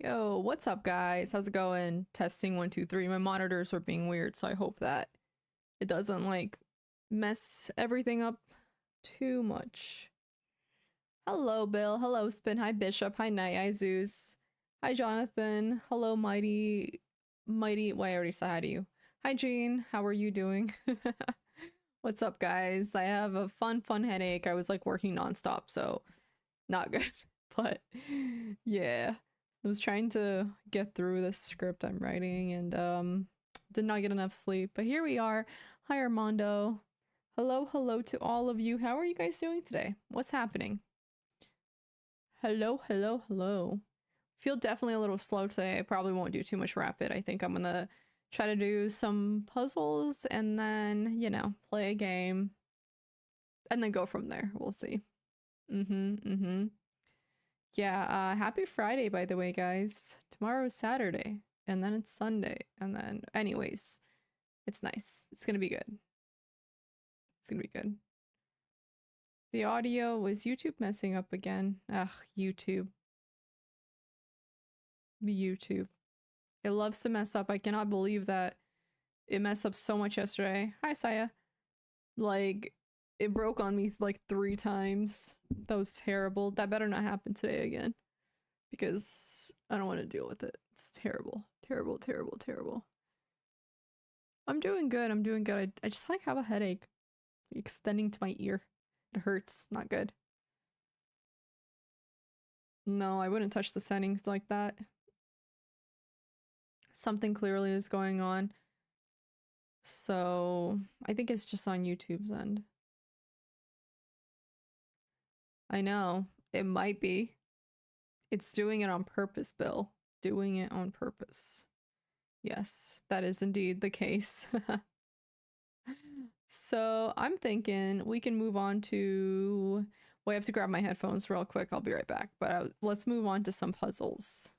Yo, what's up, guys? How's it going? Testing one, two, three. My monitors are being weird, so I hope that it doesn't like mess everything up too much. Hello, Bill. Hello, Spin. Hi, Bishop. Hi, Night. Hi, Zeus. Hi, Jonathan. Hello, Mighty. Well, I already said hi to you. Hi, Jean. How are you doing? What's up, guys? I have a fun headache. I was like working nonstop, so not good. But yeah, I was trying to get through this script I'm writing and did not get enough sleep. But here we are. Hi, Armando. Hello to all of you. How are you guys doing today? What's happening? Hello. Feel definitely a little slow today. I probably won't do too much rapid. I think I'm gonna try to do some puzzles and then, play a game and then go from there. We'll see. Mm-hmm. Yeah, happy Friday, by the way, guys. Tomorrow's Saturday, and then it's Sunday, and then, anyways, it's nice. It's gonna be good. It's gonna be good. The audio was YouTube messing up again. Ugh, YouTube. YouTube. It loves to mess up. I cannot believe that it messed up so much yesterday. Hi, Saya. Like, it broke on me like 3 times. That was terrible. That better not happen today again. Because I don't want to deal with it. It's terrible. Terrible. I'm doing good. I just like have a headache extending to my ear. It hurts. Not good. No, I wouldn't touch the settings like that. Something clearly is going on. So I think it's just on YouTube's end. I know. It might be. It's doing it on purpose, Bill. Doing it on purpose. Yes, that is indeed the case. So I'm thinking we can move on to. Well, I have to grab my headphones real quick. I'll be right back. But let's move on to some puzzles.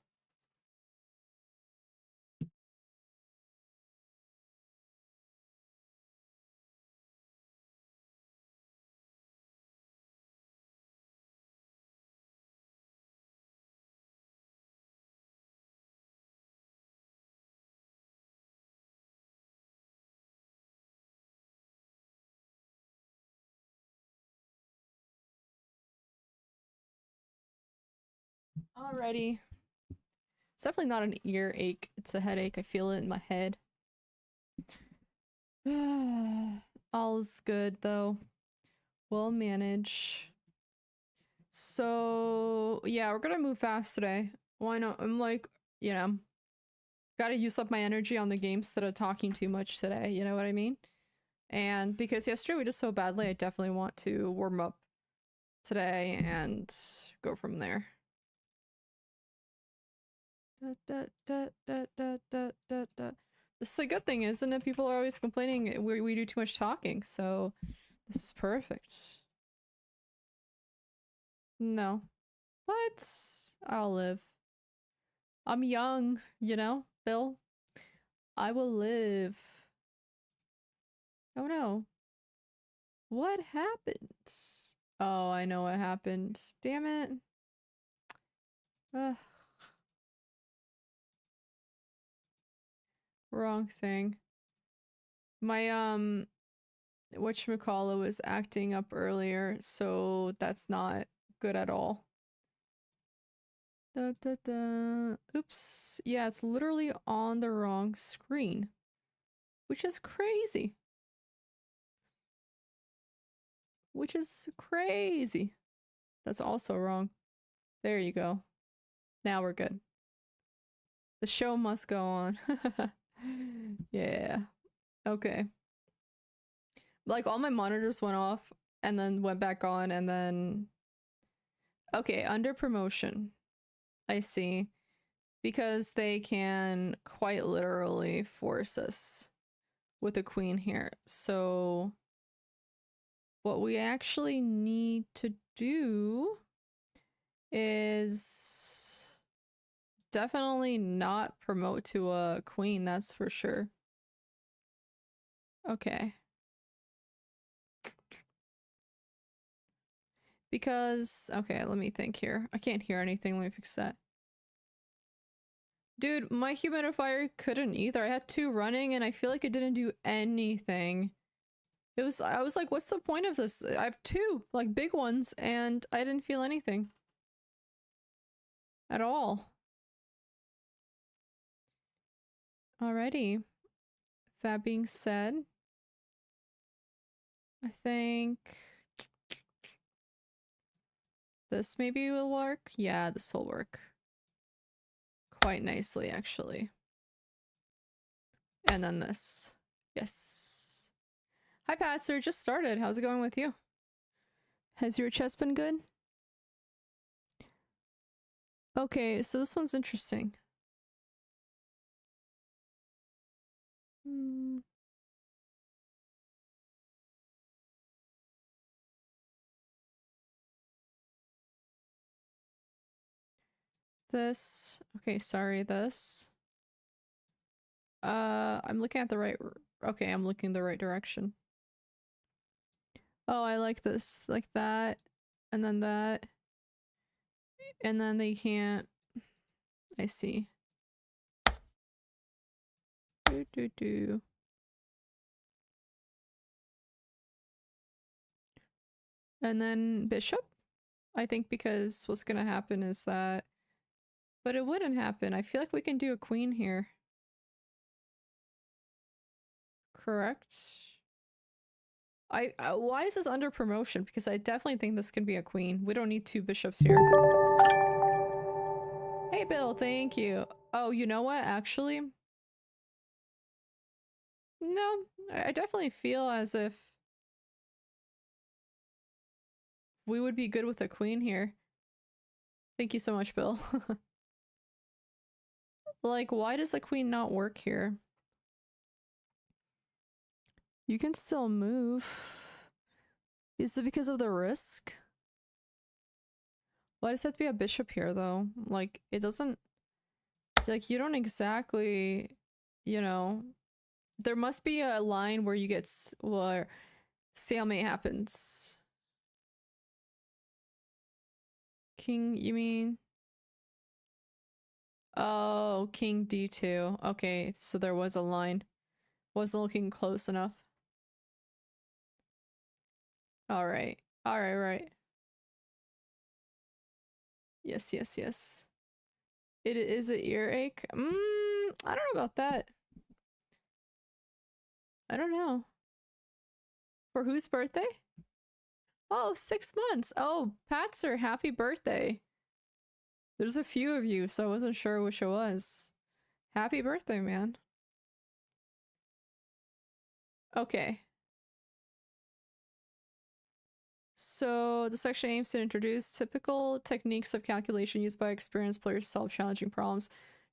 Alrighty. It's definitely not an earache. It's a headache. I feel it in my head. All's good though. We'll manage. So yeah, we're gonna move fast today. Why not? I'm like, you know, gotta use up my energy on the game instead of talking too much today. You know what I mean? And because yesterday we did so badly, I definitely want to warm up today and go from there. This is a good thing, isn't it? People are always complaining we do too much talking, so this is perfect. No. What? I'll live. I'm young, Bill. I will live. Oh no. What happened? Oh, I know what happened. Damn it. Ugh. Wrong thing. My whatchamacallit was acting up earlier, so that's not good at all. Oops. Yeah, it's literally on the wrong screen, which is crazy. That's also wrong. There you go. Now we're good. The show must go on. Yeah. Okay. Like all my monitors went off and then went back on and then okay, under promotion. I see. Because they can quite literally force us with a queen here. So what we actually need to do is definitely not promote to a queen, that's for sure. Okay. Because, okay, let me think here. I can't hear anything. Let me fix that. Dude, my humidifier couldn't either. I had 2 running and I feel like it didn't do anything. I was like, what's the point of this? I have 2, like, big ones, and I didn't feel anything. At all. Alrighty. That being said, I think this maybe will work. Yeah, this will work quite nicely, actually. And then this. Yes. Hi, Patser. Just started. How's it going with you? Has your chest been good? Okay, so this one's interesting. This. Okay, sorry, this. I'm looking at the right... Okay, I'm looking the right direction. Oh, I like this. Like that. And then that. And then they can't... I see. Do do do. And then bishop? I think because what's gonna happen is that... But it wouldn't happen. I feel like we can do a queen here. Correct? why is this under promotion? Because I definitely think this can be a queen. We don't need 2 bishops here. Hey, Bill, thank you. Oh, you know what? Actually, no, I definitely feel as if we would be good with a queen here. Thank you so much, Bill. Like, why does the queen not work here? You can still move. Is it because of the risk? Why does it have to be a bishop here, though? Like, it doesn't... Like, you don't exactly... You know... There must be a line where you get... where stalemate happens. King, you mean? Oh, king d2. Okay, so there was a line. Wasn't looking close enough. Alright. Alright, right. Yes, yes, yes. It is an earache? I don't know about that. I don't know. For whose birthday? Oh, 6 months. Oh, Patser, happy birthday. There's a few of you, so I wasn't sure which it was. Happy birthday, man. Okay. So the section aims to introduce typical techniques of calculation used by experienced players to solve challenging problems.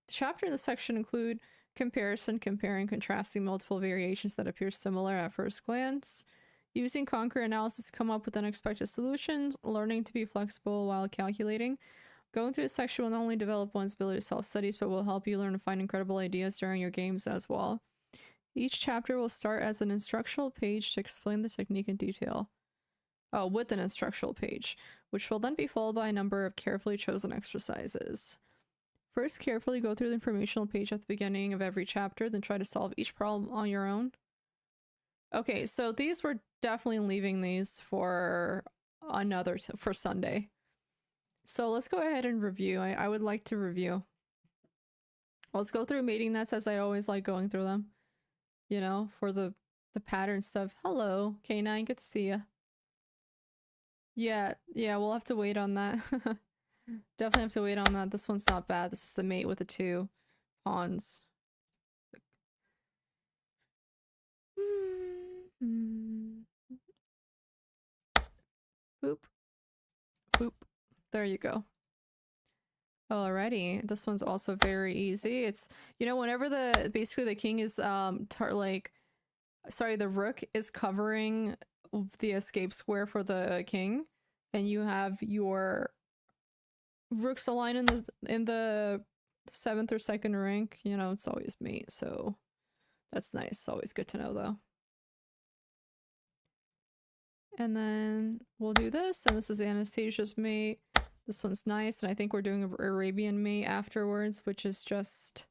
The chapter in the section include comparison, comparing, contrasting multiple variations that appear similar at first glance, using concrete analysis to come up with unexpected solutions, learning to be flexible while calculating. Going through this section will not only develop one's ability to solve studies, but will help you learn to find incredible ideas during your games as well. Each chapter will start as an instructional page to explain the technique in detail. Oh, with an instructional page, which will then be followed by a number of carefully chosen exercises. First, carefully go through the informational page at the beginning of every chapter, then try to solve each problem on your own. Okay, so these we're definitely leaving these for for Sunday. So let's go ahead and review. I would like to review. Let's go through mating nets as I always like going through them. You know, for the pattern stuff. Hello, K9, good to see ya. Yeah, we'll have to wait on that. Definitely have to wait on that. This one's not bad. This is the mate with the 2 pawns. Boop. Boop. There you go. Alrighty. This one's also very easy. It's, you know, whenever basically the king is, the rook is covering the escape square for the king, and you have your rooks align in the 7th or 2nd rank, you know, it's always mate, so that's nice. Always good to know, though. And then we'll do this, and this is Anastasia's mate. This one's nice, and I think we're doing Arabian mate afterwards, which is just,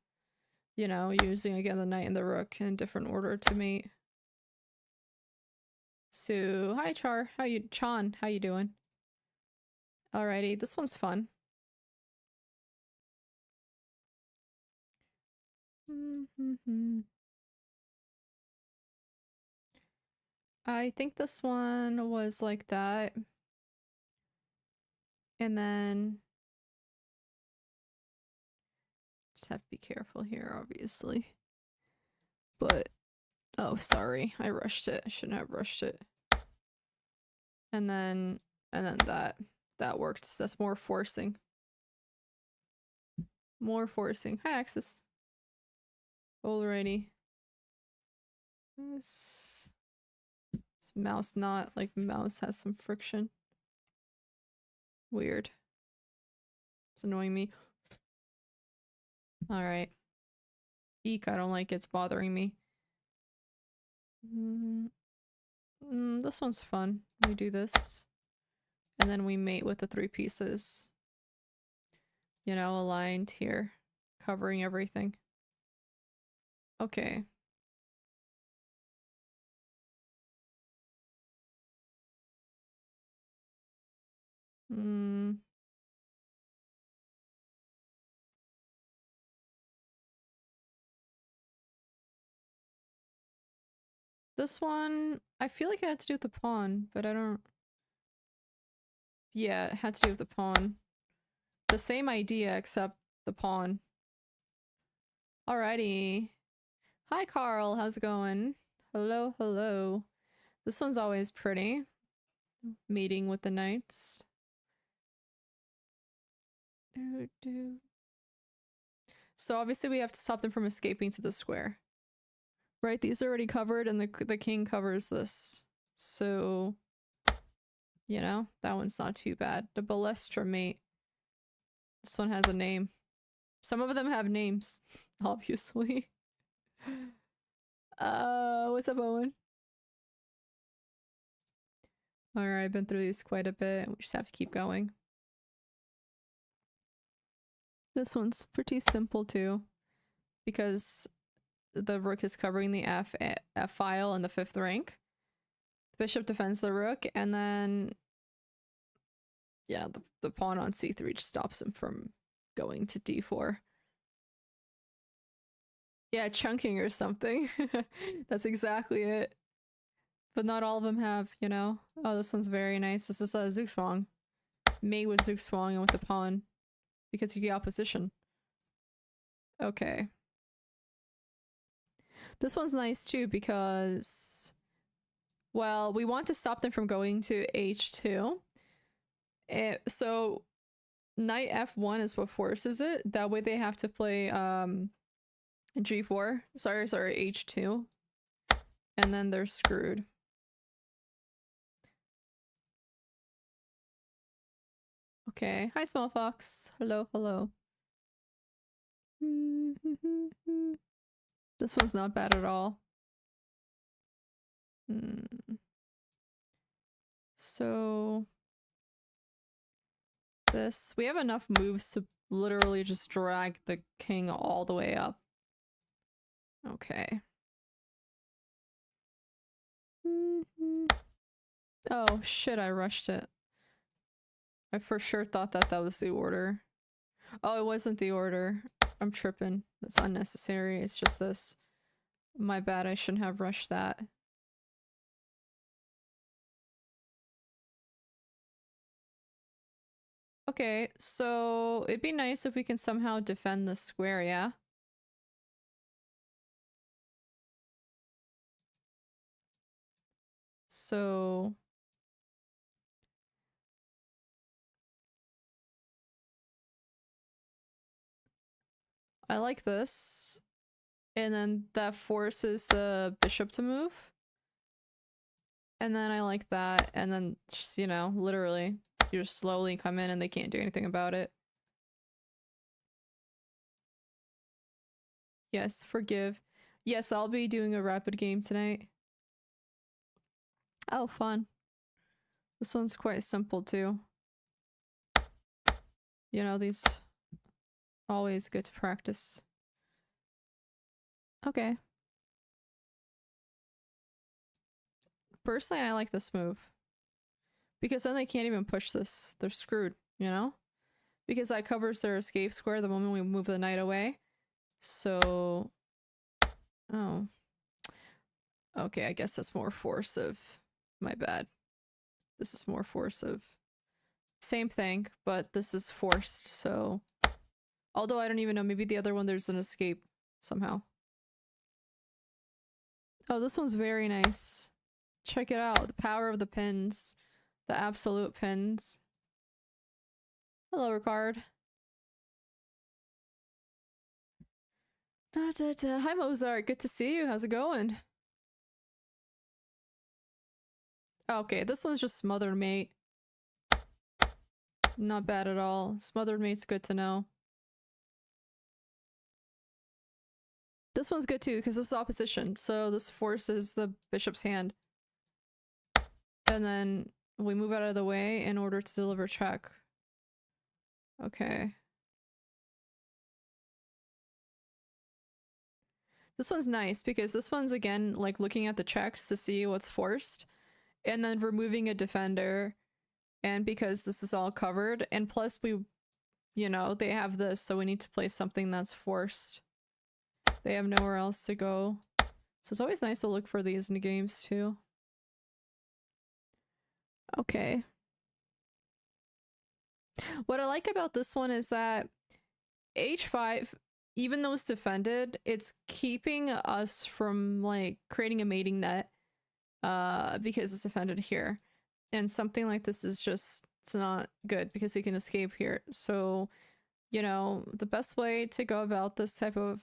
you know, using again the knight and the rook in different order to mate. So, hi Char, Chan, how you doing? Alrighty, this one's fun. I think this one was like that. And then just have to be careful here, obviously. But oh, sorry, I rushed it. I shouldn't have rushed it. And then that worked. That's more forcing. More forcing. Hi, Axis. Alrighty. This mouse not like mouse has some friction. Weird. It's annoying me. Alright. Eek, I don't like it's bothering me. This one's fun. We do this. And then we mate with the 3 pieces. You know, aligned here. Covering everything. Okay. This one, I feel like it had to do with the pawn, but I don't... Yeah, it had to do with the pawn. The same idea, except the pawn. Alrighty. Hi, Carl. How's it going? Hello, hello. This one's always pretty. Meeting with the knights. So obviously we have to stop them from escaping to the square. Right, these are already covered and the king covers this. So, you know, that one's not too bad. The Balestra mate. This one has a name. Some of them have names, obviously. What's up, Owen? Alright, I've been through these quite a bit. We just have to keep going. This one's pretty simple too, because the rook is covering the F file in the 5th rank. The bishop defends the rook, and then yeah, the pawn on c3 just stops him from going to d4. Yeah, chunking or something. That's exactly it. But not all of them have, you know. Oh, this one's very nice. This is a Zugzwang. Mate with Zugzwang and with the pawn. Because you get opposition. Okay. This one's nice too because, well, we want to stop them from going to h2. So knight f1 is what forces it. That way they have to play g4. Sorry, h2. And then they're screwed. Okay. Hi, Small Fox. Hello, hello. This one's not bad at all. So this, we have enough moves to literally just drag the king all the way up. Okay. Oh shit, I rushed it. I for sure thought that that was the order. Oh, it wasn't the order. I'm tripping. That's unnecessary. It's just this. My bad, I shouldn't have rushed that. Okay, so it'd be nice if we can somehow defend the square, yeah? So... I like this. And then that forces the bishop to move. And then I like that. And then just, you know, literally, you just slowly come in and they can't do anything about it. Yes, forgive. Yes, I'll be doing a rapid game tonight. Oh, fun. This one's quite simple too. you know, these always good to practice. Okay. Personally, I like this move. Because then they can't even push this. They're screwed, you know? Because that covers their escape square the moment we move the knight away. So... Oh. Okay, I guess that's more forcive. My bad. This is more forcive. Same thing, but this is forced, so... Although I don't even know, maybe the other one there's an escape somehow. Oh, this one's very nice. Check it out. The power of the pins. The absolute pins. Hello, Ricard. Hi, Mozart. Good to see you. How's it going? Okay, this one's just Smothered Mate. Not bad at all. Smothered Mate's good to know. This one's good too, because this is opposition, so this forces the bishop's hand. And then we move out of the way in order to deliver check. Okay. This one's nice, because this one's, again, like, looking at the checks to see what's forced, and then removing a defender, and because this is all covered, and plus we, you know, they have this, so we need to play something that's forced. They have nowhere else to go. So it's always nice to look for these in the games too. Okay. What I like about this one is that h5, even though it's defended, it's keeping us from like creating a mating net because it's defended here. And something like this is just, it's not good because he can escape here. So, you know, the best way to go about this type of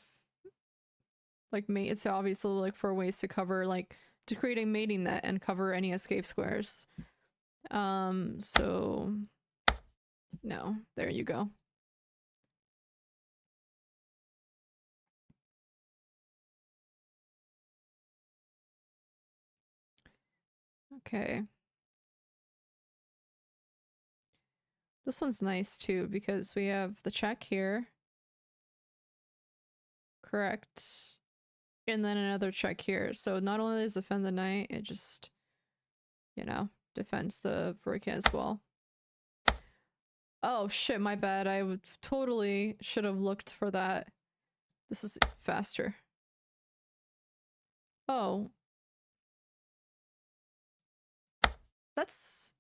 like mate is to obviously look for ways to cover, like, to create a mating net and cover any escape squares. So no, there you go. Okay. This one's nice too because we have the check here. Correct. And then another check here. So not only does it defend the knight, it just, you know, defends the rook as well. Oh shit, my bad. I would totally should have looked for that. This is faster. Oh. That's...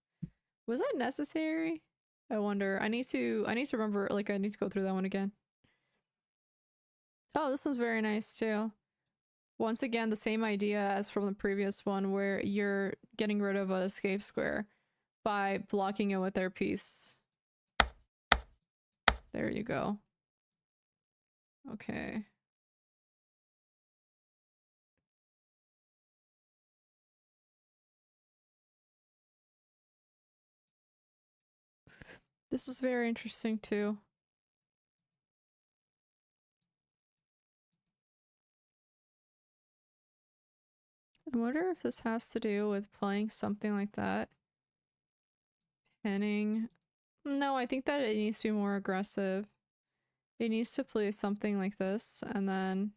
Was that necessary? I wonder. I need to remember, like, I need to go through that one again. Oh, this one's very nice too. Once again, the same idea as from the previous one where you're getting rid of a escape square by blocking it with their piece. There you go. Okay. This is very interesting too. I wonder if this has to do with playing something like that. Pinning. No, I think that it needs to be more aggressive. It needs to play something like this, and then...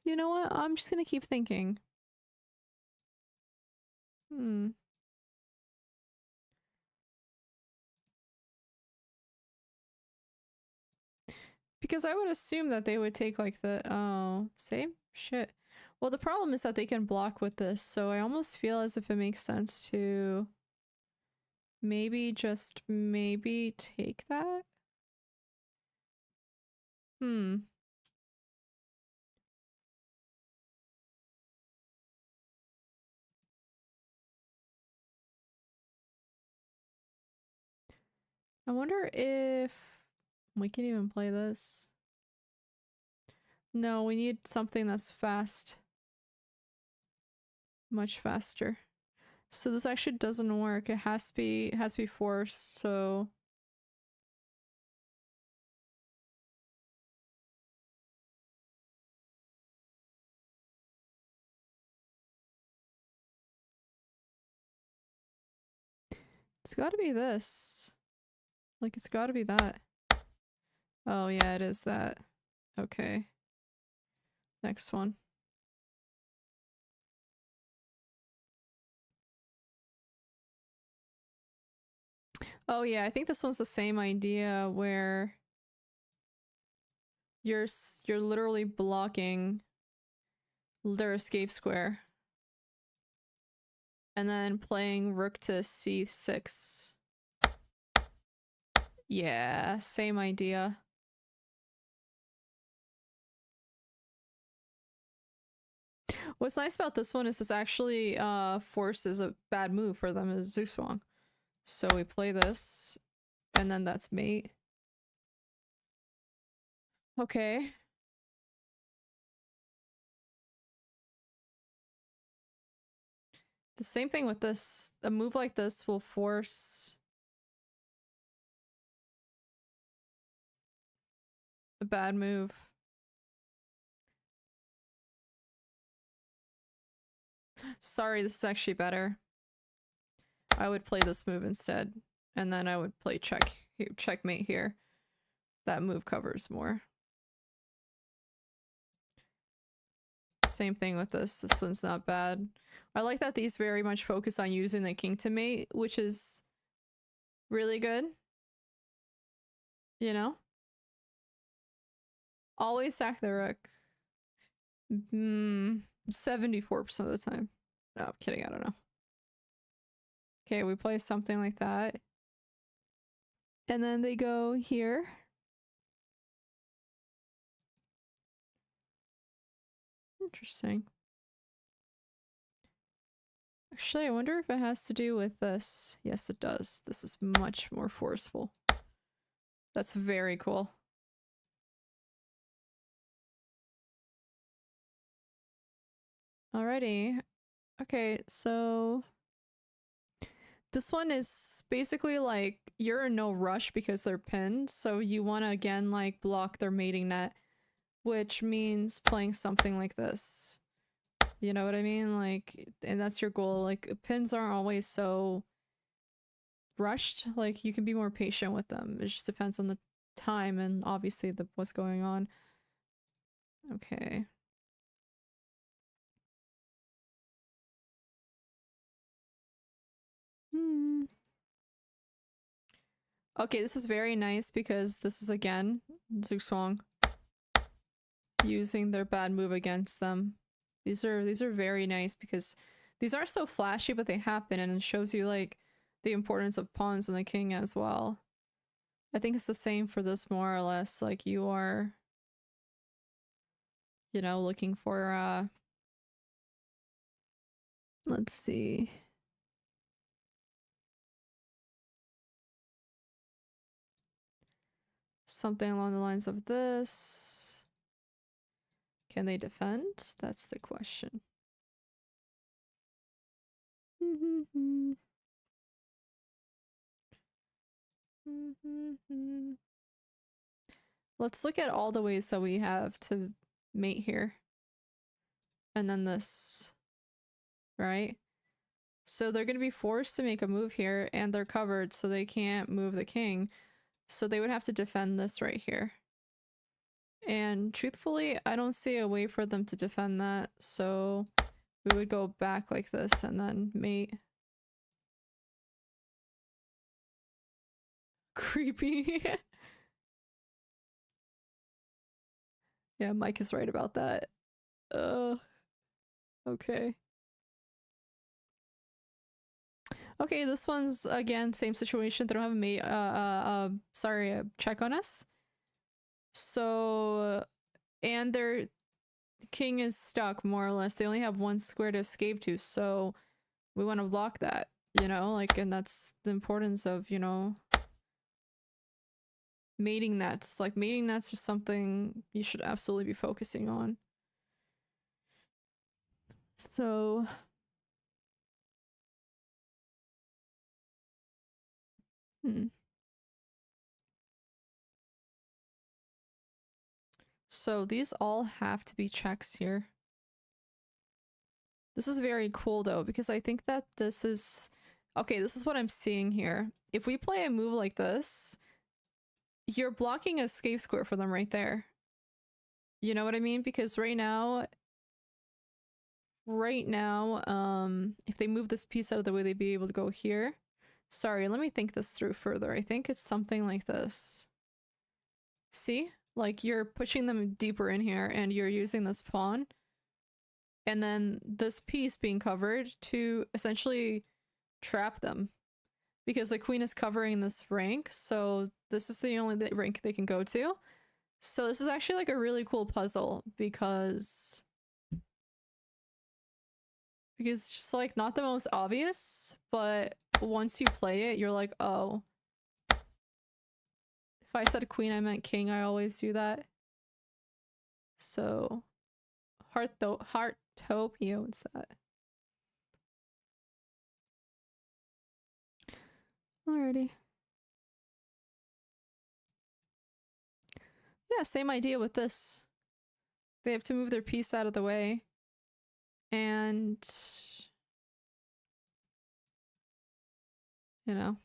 you know what? I'm just gonna keep thinking. Because I would assume that they would take like the... Oh, same shit. Well, the problem is that they can block with this, so I almost feel as if it makes sense to maybe just maybe take that? I wonder if we can even play this. No, we need something that's fast. Much faster. So this actually doesn't work. It has to be forced, so... It's gotta be this. Like, it's gotta be that. Oh, yeah, it is that. Okay. Next one. Oh, yeah, I think this one's the same idea where you're literally blocking their escape square. And then playing rook to c6. Yeah, same idea. What's nice about this one is this actually forces a bad move for them as Zugzwang. So we play this, and then that's mate. Okay. The same thing with this. A move like this will force a bad move. Sorry, this is actually better. I would play this move instead, and then I would play checkmate here. That move covers more. Same thing with this. This one's not bad. I like that these very much focus on using the king to mate, which is really good. You know? Always sack the rook. 74% of the time. No, I'm kidding. I don't know. Okay, we play something like that. And then they go here. Interesting. Actually, I wonder if it has to do with this. Yes, it does. This is much more forceful. That's very cool. Alrighty. Okay, so this one is basically like you're in no rush because they're pinned, so you want to again like block their mating net, which means playing something like this. You know what I mean? Like, and that's your goal. Like, pins aren't always so rushed. Like, you can be more patient with them. It just depends on the time and obviously what's going on. Okay. Okay, this is very nice because this is again Zugzwang using their bad move against them. These are very nice because these aren't so flashy, but they happen, and it shows you like the importance of pawns and the king as well. I think it's the same for this more or less. Like you are, you know, looking for let's see. Something along the lines of this. Can they defend? That's the question. Let's look at all the ways that we have to mate here. And then this, right? So they're going to be forced to make a move here, and they're covered, so they can't move the king. So they would have to defend this right here. And truthfully, I don't see a way for them to defend that, so we would go back like this and then mate. Creepy. Yeah, Mike is right about that. Okay. Okay, this one's again same situation. They don't have a mate. Sorry, a check on us. So, and their king is stuck more or less. They only have one square to escape to, so we want to block that. You know, like, and that's the importance of mating nets. Like, mating nets are something you should absolutely be focusing on. So. So these all have to be checks here. This is very cool though, because I think that this is Okay, this is what I'm seeing here. If we play a move like this, you're blocking a escape square for them right there. You know what I mean? Because if they move this piece out of the way, they'd be able to go here. Sorry, let me think this through further. I think it's something like this. See? Like, you're pushing them deeper in here, and you're using this pawn, and then this piece being covered to essentially trap them. Because the queen is covering this rank, so this is the only rank they can go to. So this is actually like a really cool puzzle because it's just like not the most obvious, but once you play it, you're like, oh. If I said queen, I meant king. I always do that. So, Heartopia, what's that? Alrighty. Yeah, same idea with this. They have to move their piece out of the way. And, you know,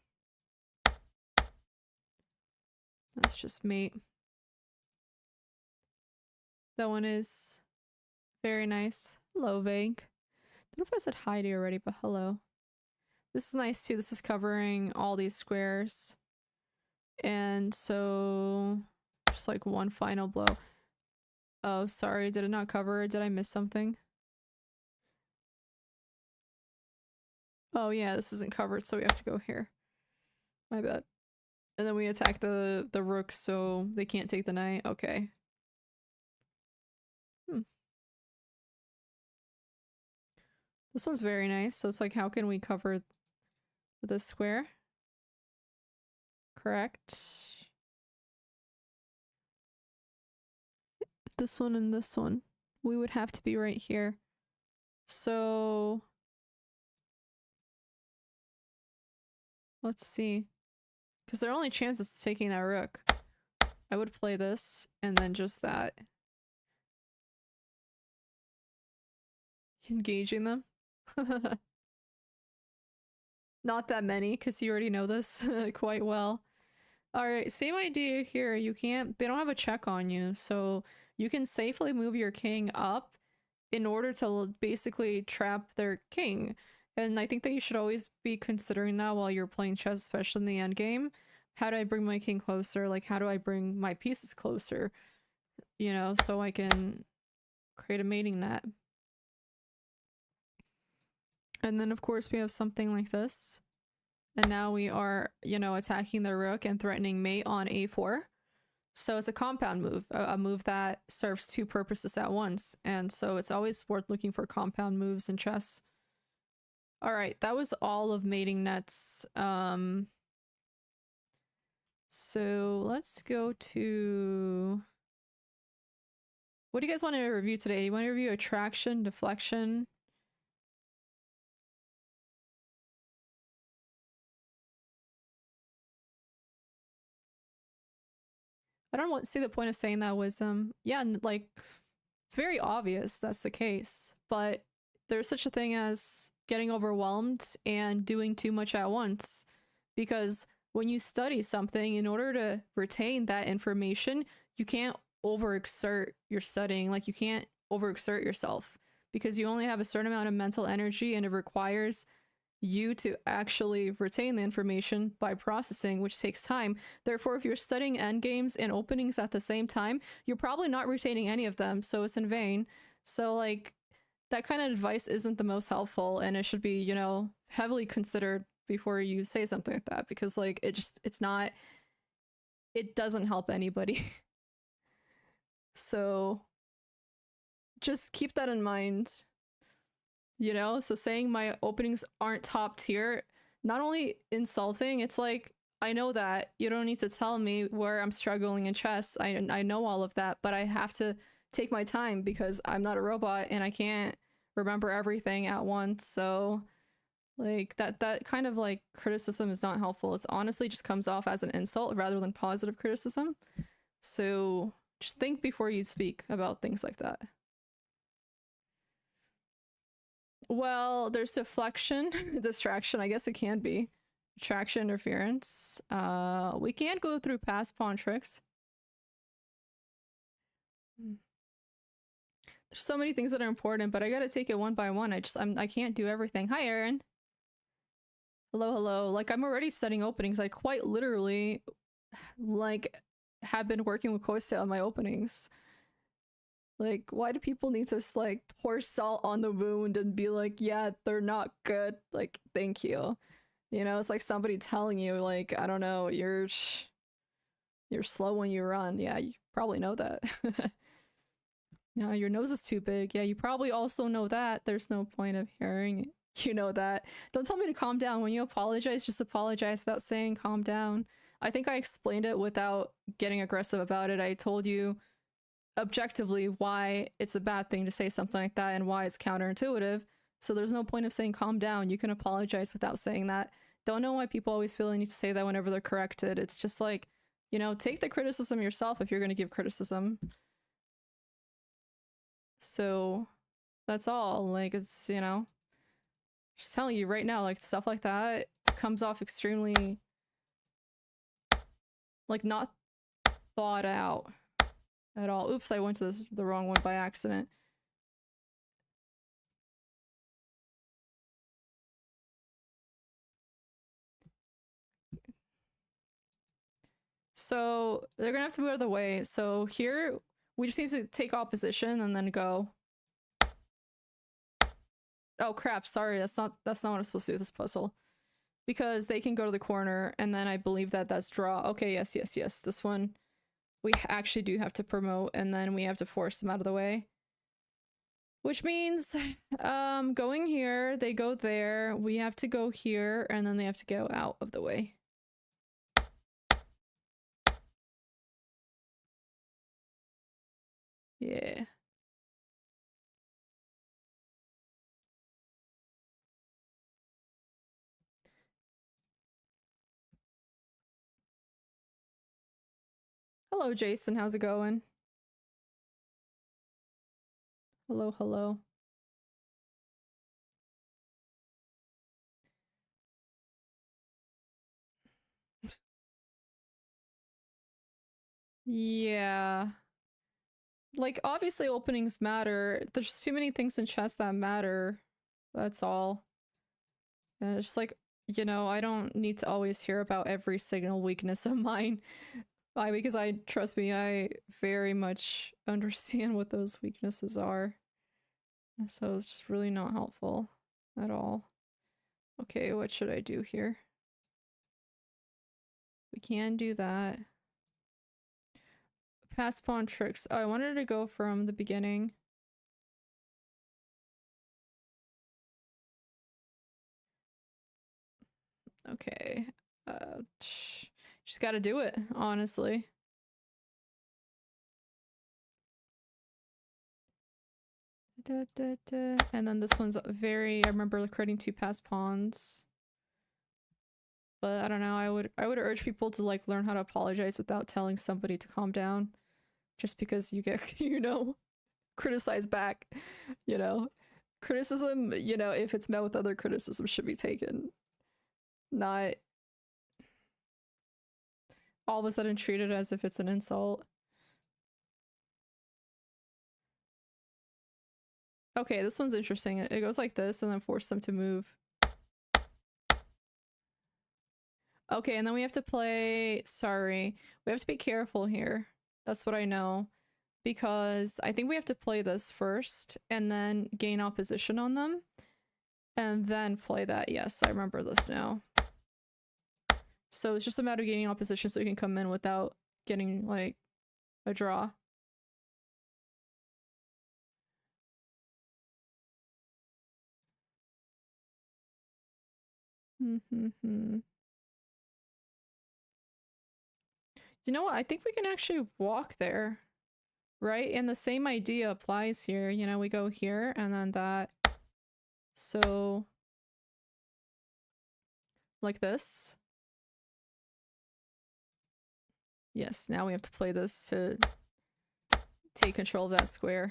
that's just mate. That one is very nice. Hello, Vank. I don't know if I said hi to you already, but hello. This is nice too. This is covering all these squares. And so, just like one final blow. Oh, sorry. Did it not cover? Did I miss something? Oh yeah, this isn't covered, so we have to go here. My bad. And then we attack the rook so they can't take the knight. Okay. This one's very nice. So it's like, how can we cover this square? Correct. This one and this one. We would have to be right here. So let's see. Because their only chance is taking that rook. I would play this and then just that. Engaging them. Not that many, because you already know this quite well. Alright, same idea here. They don't have a check on you, so you can safely move your king up in order to basically trap their king. And I think that you should always be considering that while you're playing chess, especially in the end game. How do I bring my king closer? Like, how do I bring my pieces closer? You know, so I can create a mating net. And then, of course, we have something like this. And now we are, you know, attacking the rook and threatening mate on a4. So it's a compound move, a move that serves two purposes at once. And so it's always worth looking for compound moves in chess. All right, that was all of mating nets. So let's go to... What do you guys want to review today? You want to review attraction, deflection? I don't see the point of saying that wisdom. Yeah, like, it's very obvious that's the case, but there's such a thing as getting overwhelmed and doing too much at once. Because when you study something, in order to retain that information, you can't overexert your studying. Like, you can't overexert yourself because you only have a certain amount of mental energy, and it requires you to actually retain the information by processing, which takes time. Therefore, if you're studying endgames and openings at the same time, you're probably not retaining any of them, so it's in vain. So, like, that kind of advice isn't the most helpful, and it should be, you know, heavily considered before you say something like that, because, like, it doesn't help anybody. So, just keep that in mind. You know, so saying my openings aren't top tier, not only insulting, it's like, I know that. You don't need to tell me where I'm struggling in chess. I know all of that, but I have to take my time because I'm not a robot and I can't remember everything at once. So, like, that kind of, like, criticism is not helpful. It's honestly just comes off as an insult rather than positive criticism. So, just think before you speak about things like that. Well, there's deflection, distraction, I guess it can be. Distraction, interference. We can go through pass pawn tricks. There's so many things that are important, but I gotta take it one by one. I can't do everything. Hi, Aaron. Hello, hello. Like, I'm already setting openings. I quite literally, like, have been working with Koiste on my openings. Like, why do people need to, like, pour salt on the wound and be like, yeah, they're not good? Like, thank you. You know, it's like somebody telling you, like, I don't know, you're slow when you run. Yeah, you probably know that. Yeah, your nose is too big. Yeah, you probably also know that. There's no point of hearing. You know that. Don't tell me to calm down. When you apologize, just apologize without saying calm down. I think I explained it without getting aggressive about it. I told you objectively why it's a bad thing to say something like that and why it's counterintuitive. So there's no point of saying calm down. You can apologize without saying that. Don't know why people always feel they need to say that whenever they're corrected. It's just like, you know, take the criticism yourself if you're going to give criticism. So that's all. Like, it's, you know, just telling you right now, like, stuff like that comes off extremely, like, not thought out at all. Oops, I went to the wrong one by accident. So they're gonna have to move out of the way. So here, we just need to take opposition and then go. Oh crap, sorry, that's not what I'm supposed to do with this puzzle. Because they can go to the corner, and then I believe that that's draw. Okay, yes, yes, yes. This one, we actually do have to promote, and then we have to force them out of the way. Which means, going here, they go there, we have to go here, and then they have to go out of the way. Yeah. Hello, Jason. How's it going? Hello, hello. Yeah. Like, obviously openings matter. There's too many things in chess that matter. That's all. And it's just like, you know, I don't need to always hear about every single weakness of mine. Why? Because trust me, I very much understand what those weaknesses are. So it's just really not helpful at all. Okay, what should I do here? We can do that. Pass pawn tricks. Oh, I wanted to go from the beginning. Okay. Just gotta do it, honestly. And then this one's very, I remember creating 2 pass pawns. But I don't know, I would urge people to like learn how to apologize without telling somebody to calm down. Just because you get, you know, criticized back, you know. Criticism, you know, if it's met with other criticism, should be taken. Not all of a sudden treated as if it's an insult. Okay, this one's interesting. It goes like this and then force them to move. Okay, and then we have to play... Sorry. We have to be careful here. That's what I know. Because I think we have to play this first and then gain opposition on them. And then play that. Yes, I remember this now. So it's just a matter of gaining opposition so you can come in without getting, like, a draw. You know what? I think we can actually walk there. Right? And the same idea applies here. You know, we go here and then that. So, like this. Yes, now we have to play this to take control of that square.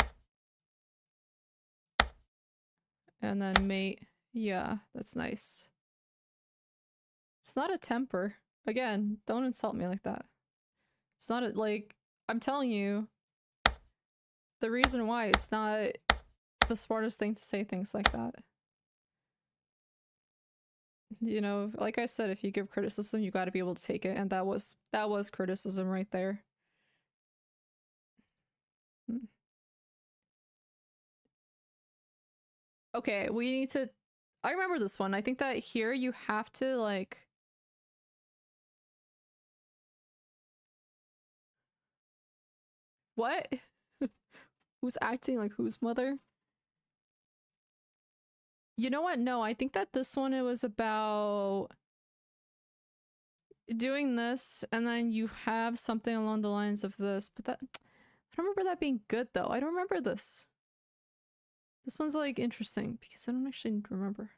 and then mate. Yeah, that's nice. It's not a temper. Again, don't insult me like that. It's not a, like, I'm telling you, the reason why it's not the smartest thing to say things like that. You know, like I said, if you give criticism, you got to be able to take it, and that was criticism right there. Hmm. Okay, we need to. I remember this one. I think that here you have to like. What? Who's acting like whose mother? You know what? No, I think that this one it was about doing this, and then you have something along the lines of this. But that I don't remember that being good though. I don't remember this. This one's like interesting because I don't actually remember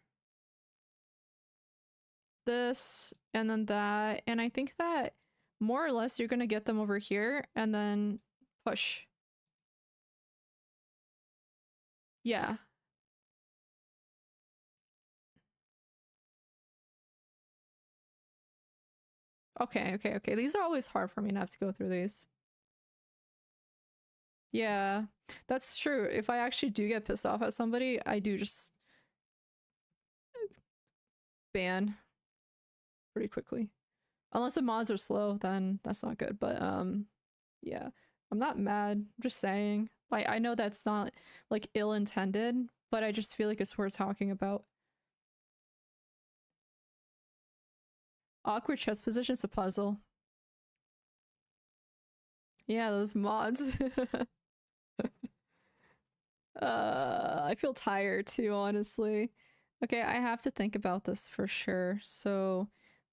this and then that, and I think that more or less you're gonna get them over here and then push. Yeah. Okay, okay, okay. These are always hard for me to have to go through these. Yeah, that's true. If I actually do get pissed off at somebody, I do just ban pretty quickly. Unless the mods are slow, then that's not good. But yeah. I'm not mad. I'm just saying. Like I know that's not like ill intended, but I just feel like it's worth talking about. Awkward chest position's a puzzle. Yeah, those mods. I feel tired too, honestly. Okay, I have to think about this for sure. So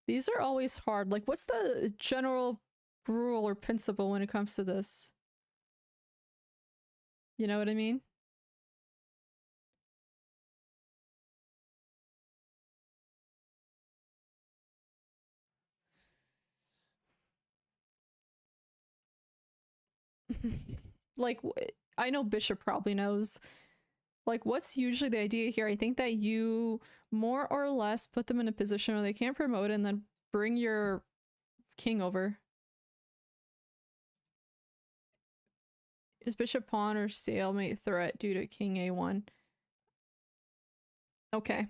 these are always hard. Like, what's the general rule or principle when it comes to this? You know what I mean? Like, I know Bishop probably knows. Like, what's usually the idea here? I think that you more or less put them in a position where they can't promote and then bring your king over. Is bishop pawn or stalemate threat due to king a1? Okay.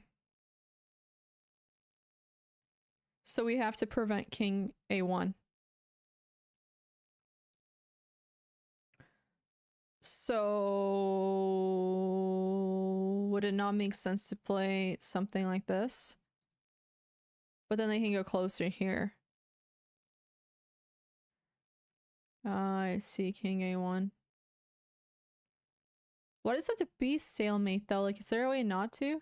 So we have to prevent king a1. So would it not make sense to play something like this? But then they can go closer here. I see king a1. Why does it have to be stalemate though? Like, is there a way not to?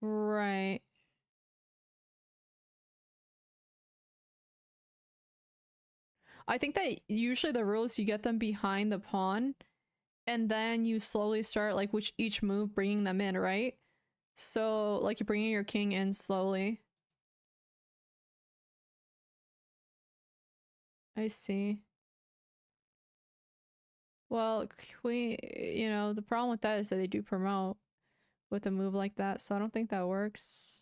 Right. I think that usually the rule is you get them behind the pawn and then you slowly start like which each move bringing them in, right? So like you're bringing your king in slowly. I see. Well, queen, you know, the problem with that is that they do promote with a move like that, so I don't think that works.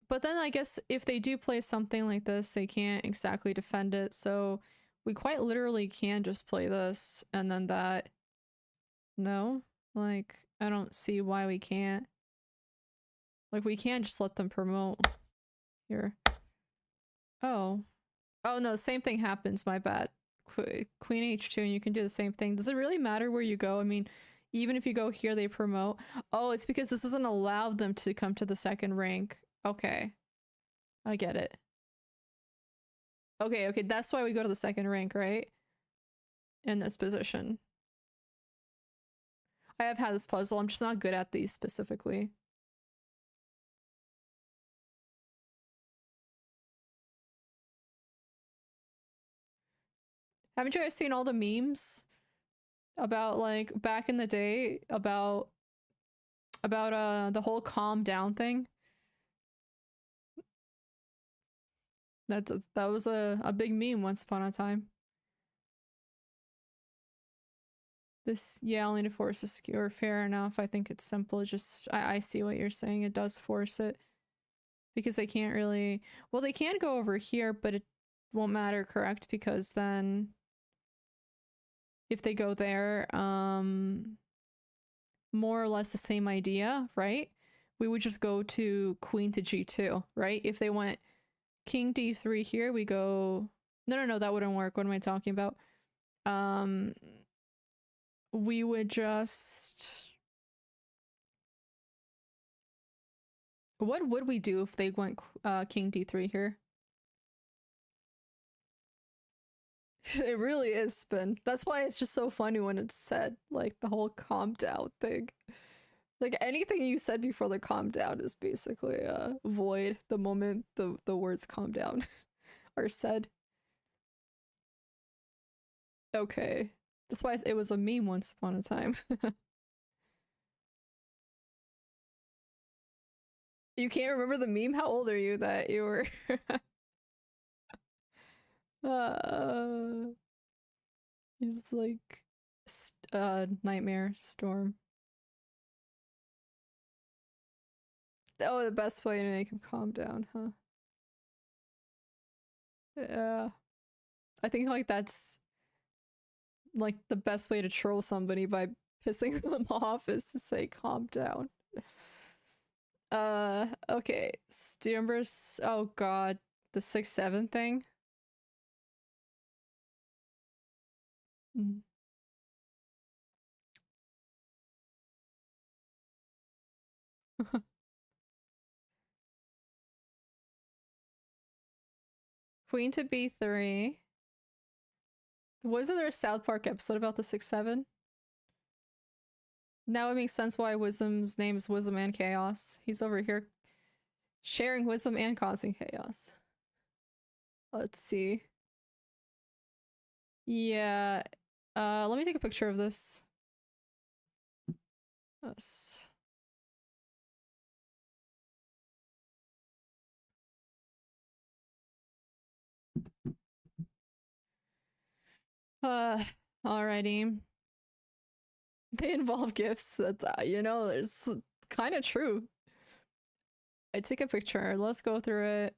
But then I guess if they do play something like this, they can't exactly defend it, so we quite literally can just play this and then that. No? Like, I don't see why we can't. Like, we can't just let them promote here. Oh. Oh no, same thing happens, my bad. Queen h2 and you can do the same thing. Does it really matter where you go? I mean, even if you go here, they promote. Oh, it's because this doesn't allow them to come to the second rank. Okay. I get it. Okay, okay, that's why we go to the second rank, right? In this position. I have had this puzzle, I'm just not good at these specifically. Haven't you guys seen all the memes about like back in the day about the whole calm down thing? That was a big meme once upon a time. This, yeah, only to force a skewer. Fair enough. I think it's simple. Just, I see what you're saying. It does force it. Because they can't really, well, they can go over here, but it won't matter, correct? Because then if they go there, more or less the same idea, right? We would just go to queen to g2, right? If they went king d3 here, we go, no, that wouldn't work. What am I talking about? We would just, what would we do if they went king d3 here? It really is spin. That's why it's just so funny when it's said, like the whole calm down thing. Like anything you said before the calm down is basically void the moment the words calm down are said. Okay. That's why it was a meme once upon a time. You can't remember the meme? How old are you that you were uh he's like nightmare storm. Oh, the best way to make him calm down, huh? Yeah. I think like that's like the best way to troll somebody by pissing them off is to say calm down. Okay. Steambers, oh god. The 6-7 thing. Mm. Queen to b3. Wasn't there a South Park episode about the 6-7? Now it makes sense why Wisdom's name is Wisdom and Chaos. He's over here sharing wisdom and causing chaos. Let's see. Yeah. Let me take a picture of this. Yes. Alrighty. They involve gifts. That's, you know, it's kind of true. I take a picture. Let's go through it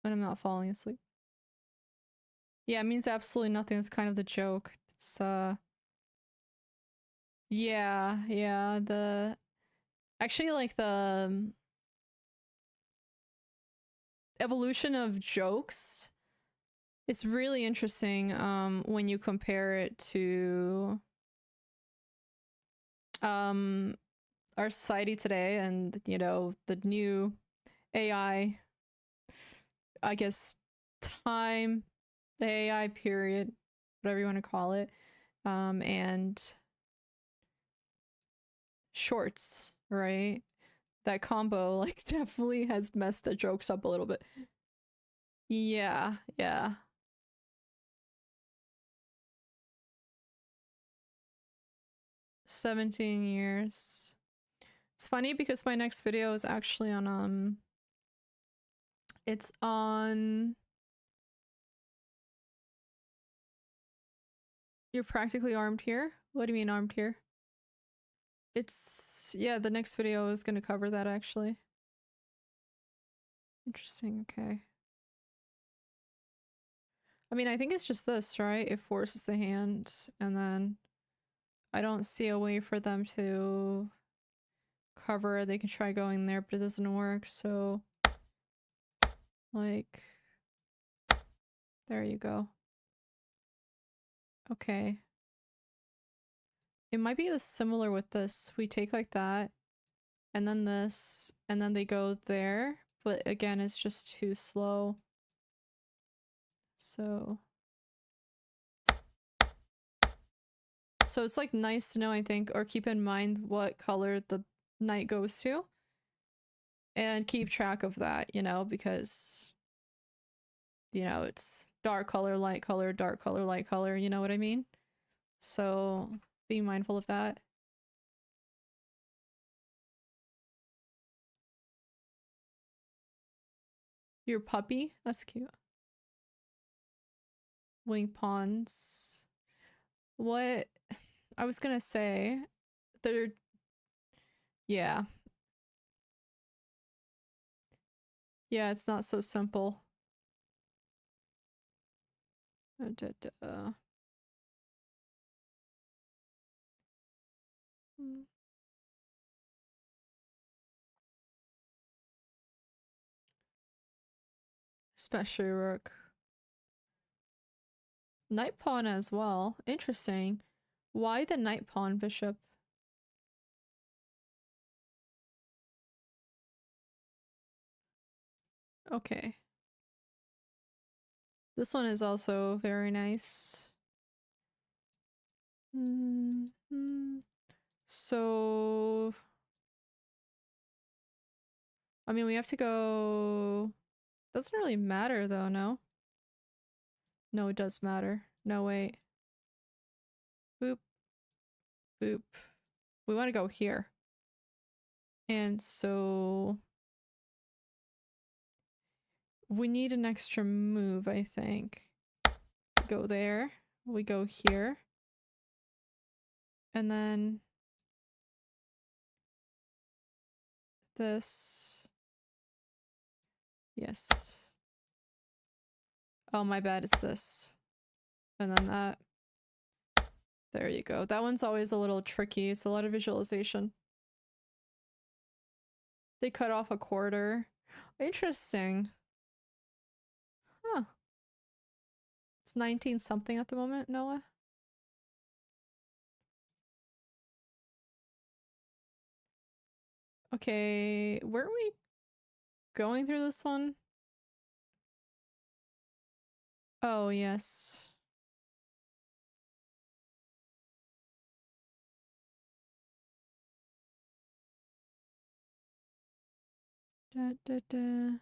when I'm not falling asleep. Yeah, it means absolutely nothing. It's kind of the joke. It's, yeah, the... Actually, like, the evolution of jokes is really interesting, when you compare it to, our society today and, you know, the new AI, I guess, time, the AI period, whatever you want to call it, and shorts, right? That combo, like, definitely has messed the jokes up a little bit. Yeah, yeah. 17 years. It's funny because my next video is actually on, it's on... You're practically armed here? What do you mean armed here? It's... yeah, the next video is gonna cover that, actually. Interesting, okay. I mean, I think it's just this, right? It forces the hand, and then I don't see a way for them to cover it. They can try going there, but it doesn't work, so... like... there you go. Okay. It might be similar with this. We take like that, and then this, and then they go there, but again, it's just too slow. So it's like nice to know, I think, or keep in mind what color the knight goes to, and keep track of that, you know, because, you know, it's dark color, light color, dark color, light color, you know what I mean? So be mindful of that. Your puppy? That's cute. Wing pawns. What? I was gonna say, they're, yeah. Yeah, it's not so simple. Da, da, da. Mm. Especially rook. Knight pawn as well. Interesting. Why the knight pawn bishop? Okay. This one is also very nice. Mm -hmm. So, I mean, we have to go. Doesn't really matter though, no? No, it does matter. No, wait. Boop, boop. We want to go here. And so we need an extra move, I think. Go there. We go here. And then this. Yes. Oh, my bad, it's this. And then that. There you go. That one's always a little tricky. It's a lot of visualization. They cut off a quarter. Interesting. Huh. It's 19 something at the moment, Noah? Okay, where are we going through this one? Oh, yes. Da, da, da. I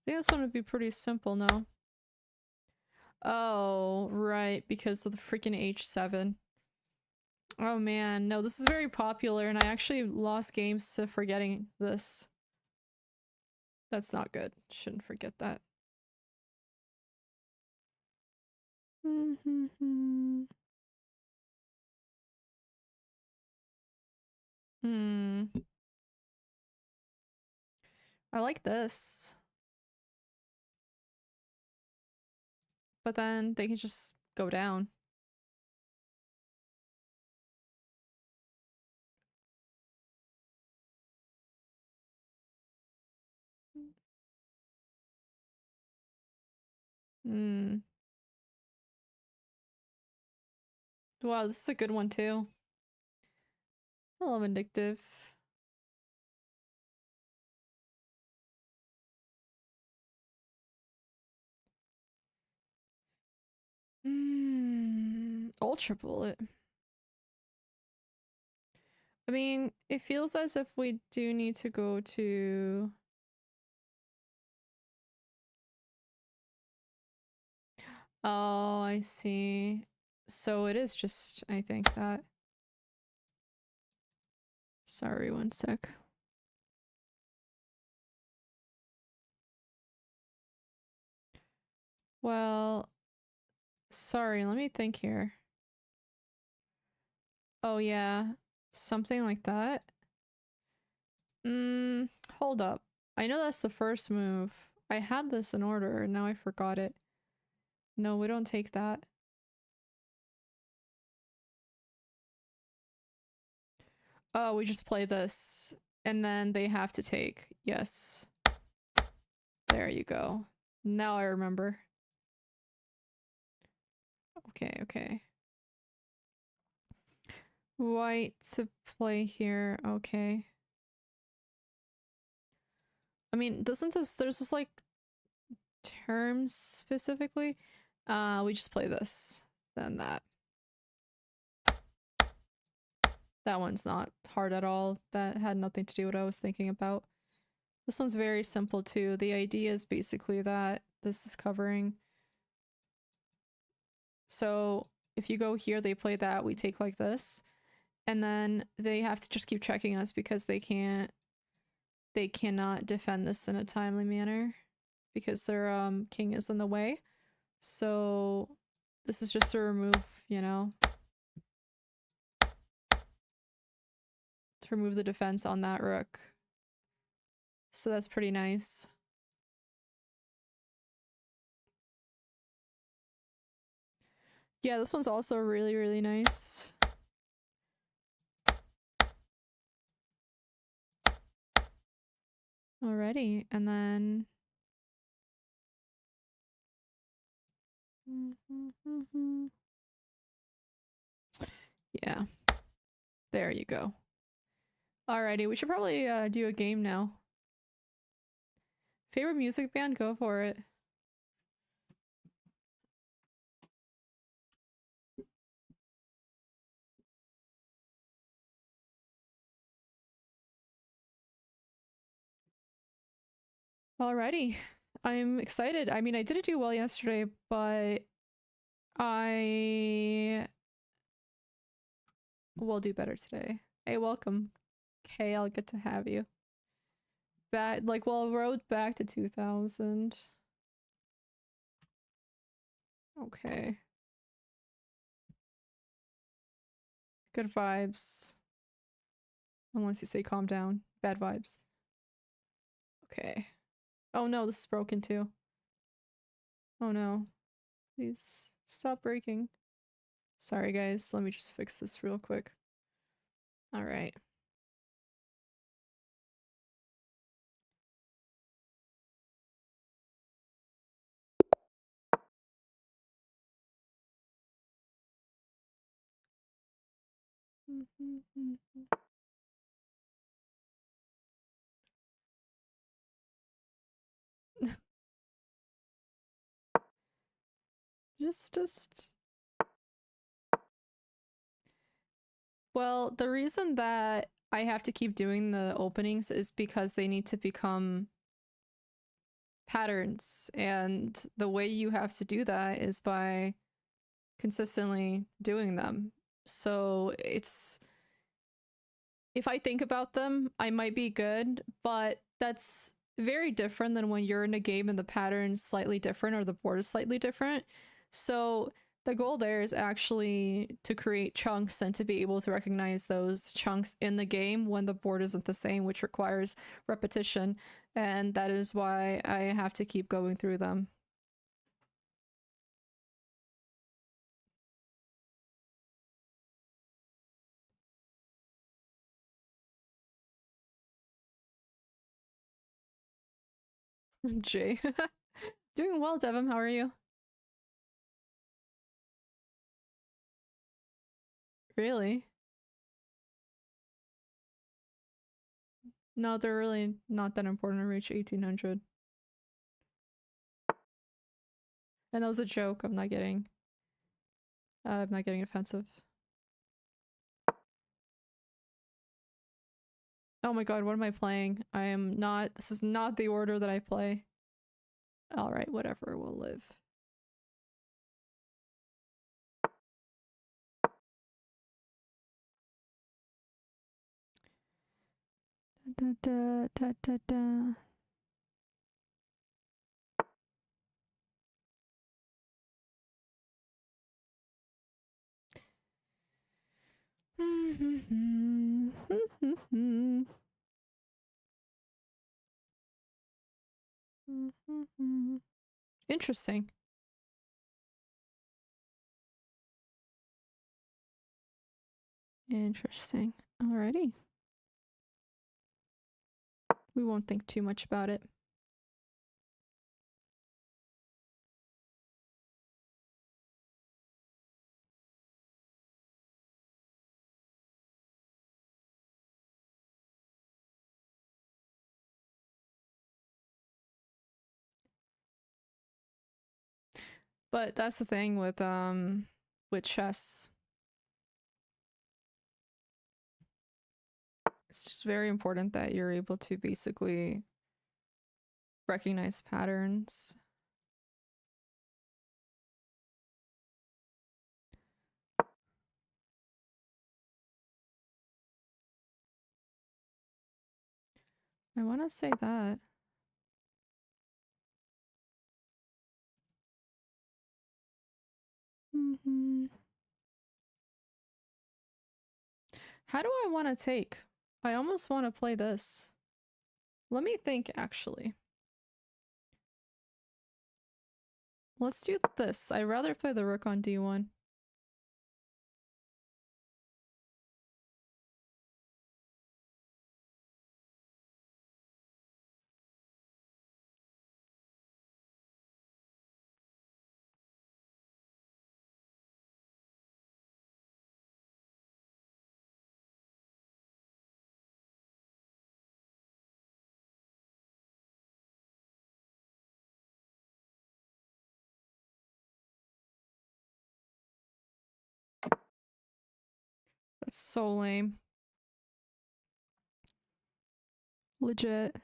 think this one would be pretty simple, no? Oh, right, because of the freaking H7. Oh man, no, this is very popular and I actually lost games to forgetting this. That's not good. Shouldn't forget that. Hmm. I like this. But then they can just go down. Hmm. Wow, this is a good one too. I love Vindictive. Ultra Bullet. I mean, it feels as if we do need to go to... Oh, I see. So it is just, I think that... Sorry, one sec. Well, sorry, let me think here. Oh yeah, something like that. Hold up. I know that's the first move. I had this in order, and now I forgot it. No, we don't take that. Oh, we just play this, and then they have to take. Yes. There you go. Now I remember. Okay, okay. White to play here. Okay. I mean, doesn't this... There's this, like, terms specifically? We just play this. Then that. That one's not hard at all. That had nothing to do with what I was thinking about. This one's very simple too. The idea is basically that this is covering. So if you go here, they play that, we take like this. And then they have to just keep checking us because they cannot defend this in a timely manner because their king is in the way. So this is just a remove, you know. to remove the defense on that rook. So that's pretty nice. Yeah, this one's also really, really nice. Alrighty, and then... Yeah. There you go. Alrighty, we should probably do a game now. Favorite music band? Go for it. Alrighty. I'm excited. I mean, I didn't do well yesterday, but I will do better today. Hey, welcome. Okay, I'll get to have you. Road back to 2000. Okay. Good vibes. Unless you say calm down. Bad vibes. Okay. Oh no, this is broken too. Oh no. Please stop breaking. Sorry guys, let me just fix this real quick. Alright. just Well, the reason that I have to keep doing the openings is because they need to become patterns, and the way you have to do that is by consistently doing them. So it's, if I think about them, I might be good, but that's very different than when you're in a game and the pattern's slightly different or the board is slightly different. So the goal there is actually to create chunks and to be able to recognize those chunks in the game when the board isn't the same, which requires repetition. And that is why I have to keep going through them. Jay. Doing well, Devin. How are you? Really? No, they're really not that important to reach 1800. And that was a joke. I'm not getting offensive. Oh my god, what am I playing? I am not, this is not the order that I play. Alright, whatever, we'll live. Da, da, da, da, da. Interesting. Interesting. Alrighty. We won't think too much about it. But that's the thing with chess. It's just very important that you're able to basically recognize patterns. I want to say that. How do I want to take? I almost want to play this. Let me think, actually. Let's do this. I'd rather play the rook on d1. That's so lame. Legit.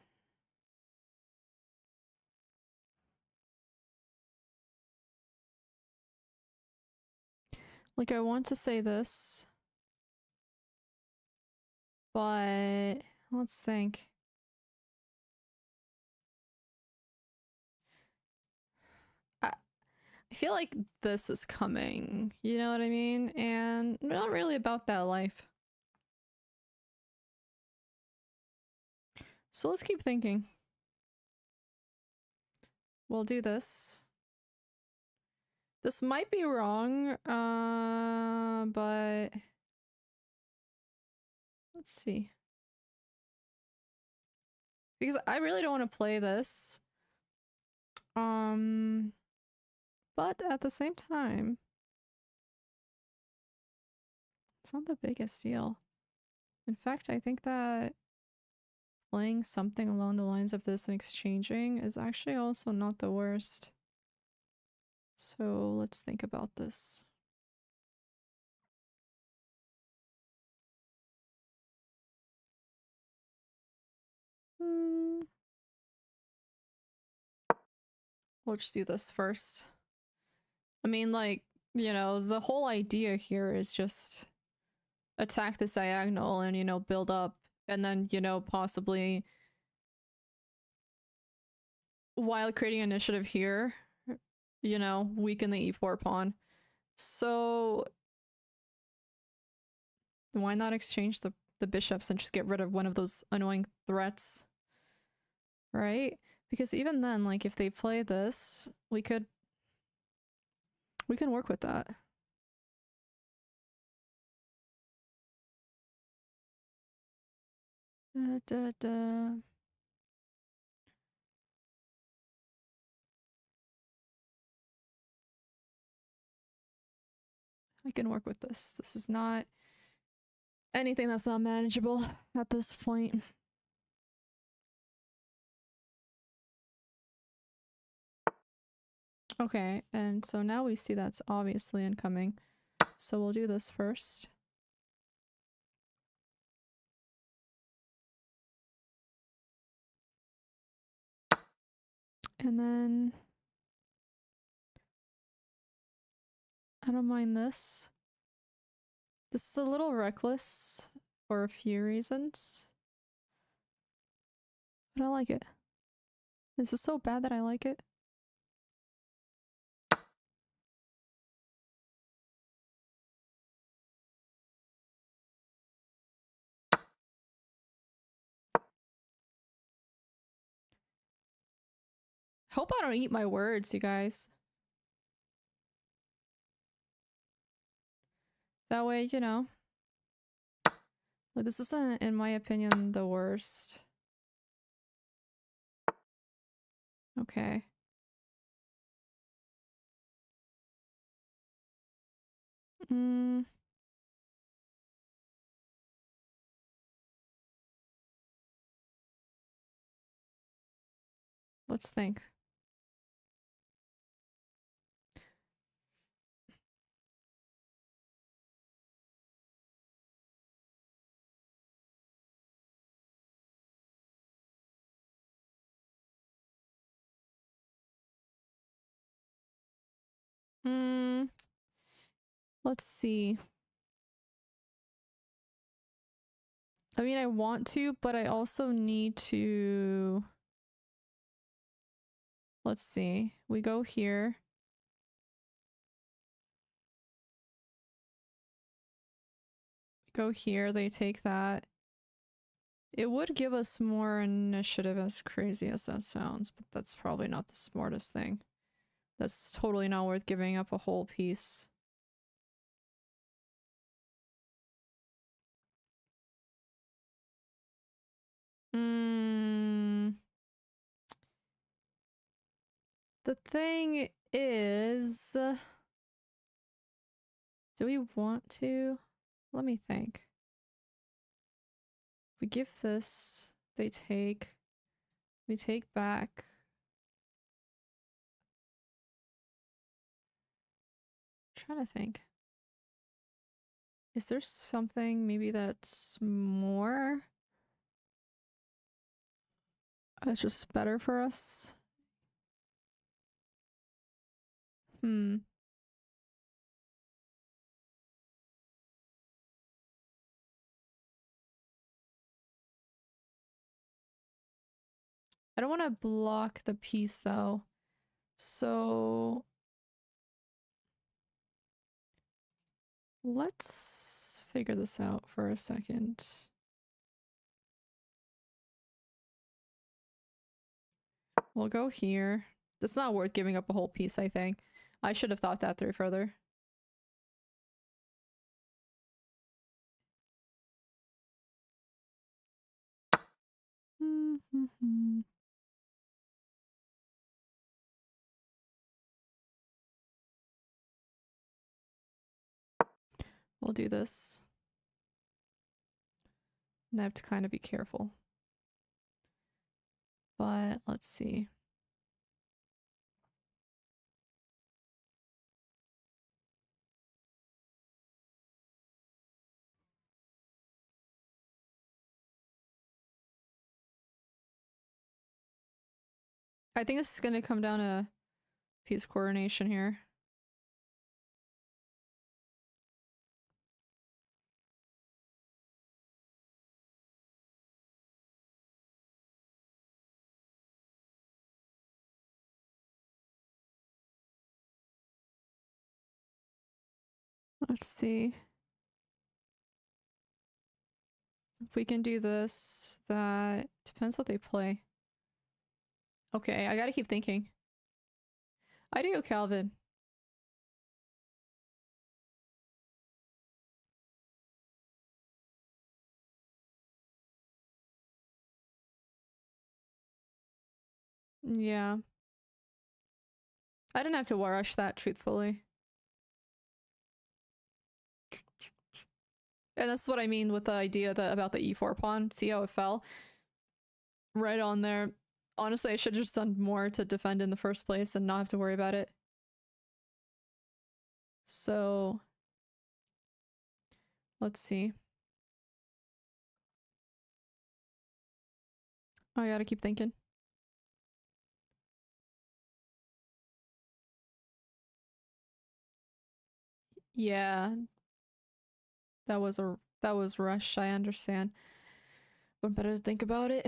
Like, I want to say this, but let's think. I feel like this is coming, you know what I mean? And I'm not really about that life. So let's keep thinking. We'll do this. This might be wrong, but let's see. Because I really don't want to play this. But at the same time, it's not the biggest deal. In fact, I think that playing something along the lines of this and exchanging is actually also not the worst. So let's think about this. We'll just do this first. I mean, like, you know, the whole idea here is just attack this diagonal and, you know, build up. And then, you know, possibly while creating initiative here, you know, weaken the e4 pawn. So why not exchange the bishops and just get rid of one of those annoying threats? Right? Because even then, like, if they play this, we can work with that. Da, da, da. I can work with this. This is not anything that's not manageable at this point. Okay, and so now we see that's obviously incoming. So we'll do this first. And then I don't mind this. This is a little reckless for a few reasons. But I like it. This is so bad that I like it. Hope I don't eat my words, you guys. That way, you know. Like, this isn't, in my opinion, the worst. Okay. Let's think. Let's see. I mean, I want to, but I also need to... Let's see. We go here. We go here, they take that. It would give us more initiative, as crazy as that sounds, but that's probably not the smartest thing. That's totally not worth giving up a whole piece. Mm. The thing is, do we want to? Let me think. If we give this, they take. We take back. I'm trying to think. Is there something maybe that's more? That's just better for us? Hmm. I don't want to block the piece though. So let's figure this out for a second. We'll go here. It's not worth giving up a whole piece, I think. I should have thought that through further. We'll do this. And I have to kind of be careful. But let's see. I think this is going to come down to piece coordination here. Let's see. If we can do this, that depends what they play. Okay, I gotta keep thinking. I do, Calvin. Yeah. I didn't have to rush that, truthfully. And that's what I mean with the idea that about the e4 pawn. See how it fell? Right on there. Honestly, I should have just done more to defend in the first place and not have to worry about it. So, let's see. I gotta keep thinking. Yeah. That was rush, I understand. But better to think about it.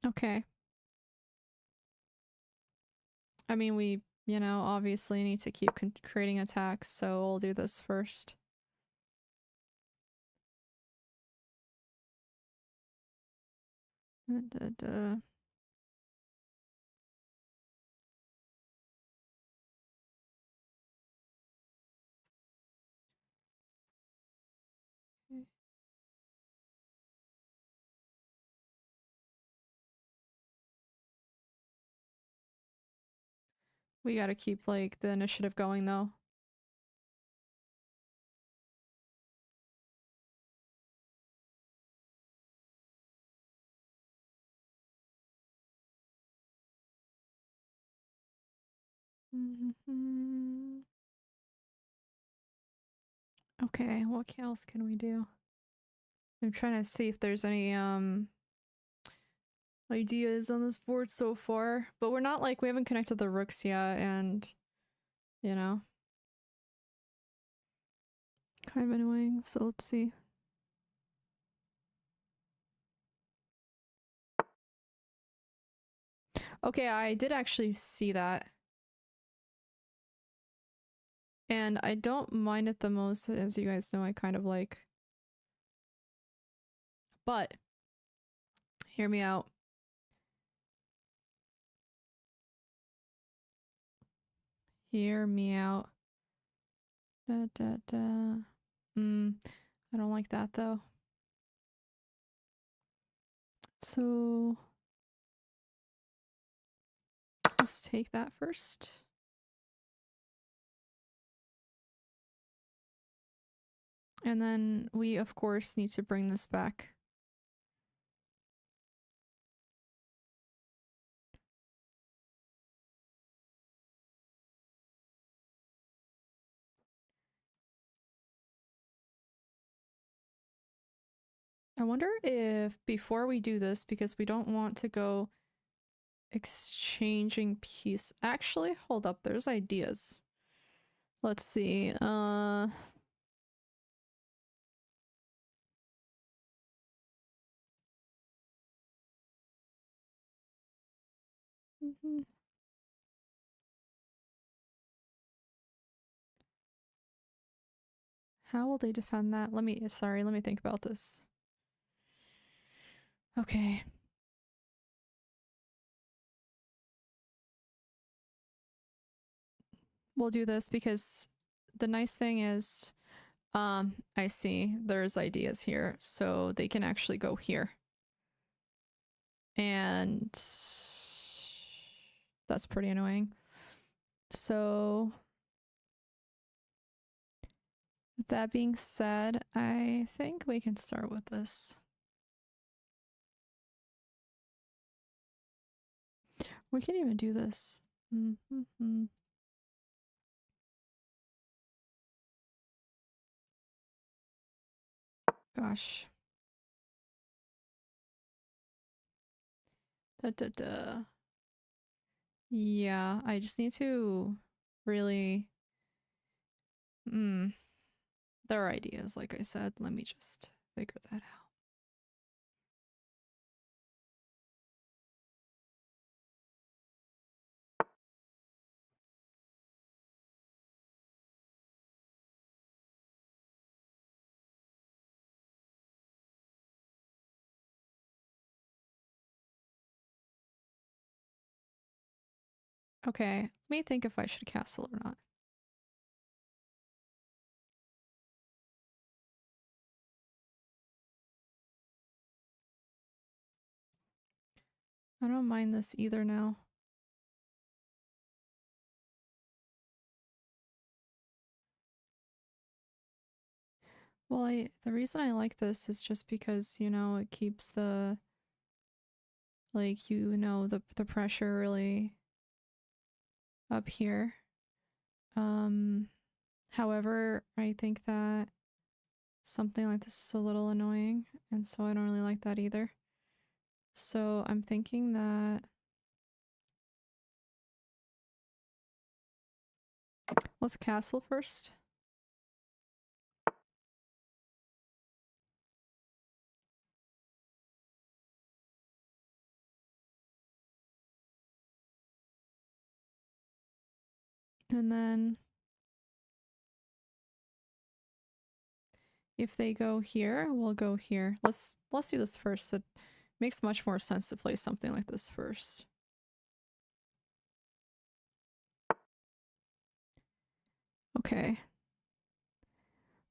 Okay. I mean, we, obviously need to keep creating attacks, so we'll do this first. We gotta keep, like, the initiative going, though. Okay, what else can we do? I'm trying to see if there's any, ideas on this board so far. But we're not, like, we haven't connected the rooks yet, and, Kind of annoying, so let's see. Okay, I did actually see that. And I don't mind it the most, as you guys know, I kind of like. But, hear me out. Hear me out. Da, da, da. I don't like that though. So, let's take that first. And then we, of course, need to bring this back. I wonder if before we do this, because we don't want to go exchanging piece. Actually, hold up, there's ideas. Let's see. How will they defend that? Let me think about this. Okay. We'll do this because the nice thing is, I see there's ideas here, so they can actually go here. And that's pretty annoying. So, with that being said, I think we can start with this. We can even do this. Gosh. Yeah, I just need to really. There are ideas, like I said. Let me just figure that out. Okay, let me think if I should castle or not. I don't mind this either now. Well, the reason I like this is just because, you know, it keeps the, like, you know, the pressure really up here. However, I think that something like this is a little annoying, and so I don't really like that either. So I'm thinking that let's castle first. And then if they go here, we'll go here. Let's do this first. It makes much more sense to play something like this first. Okay.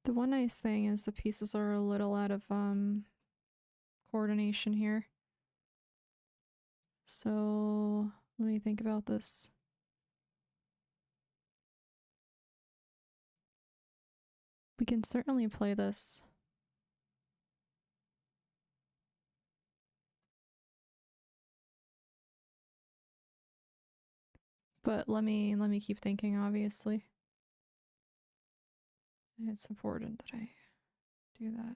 The one nice thing is the pieces are a little out of coordination here. So let me think about this. We can certainly play this. But let me keep thinking, obviously. It's important that I do that.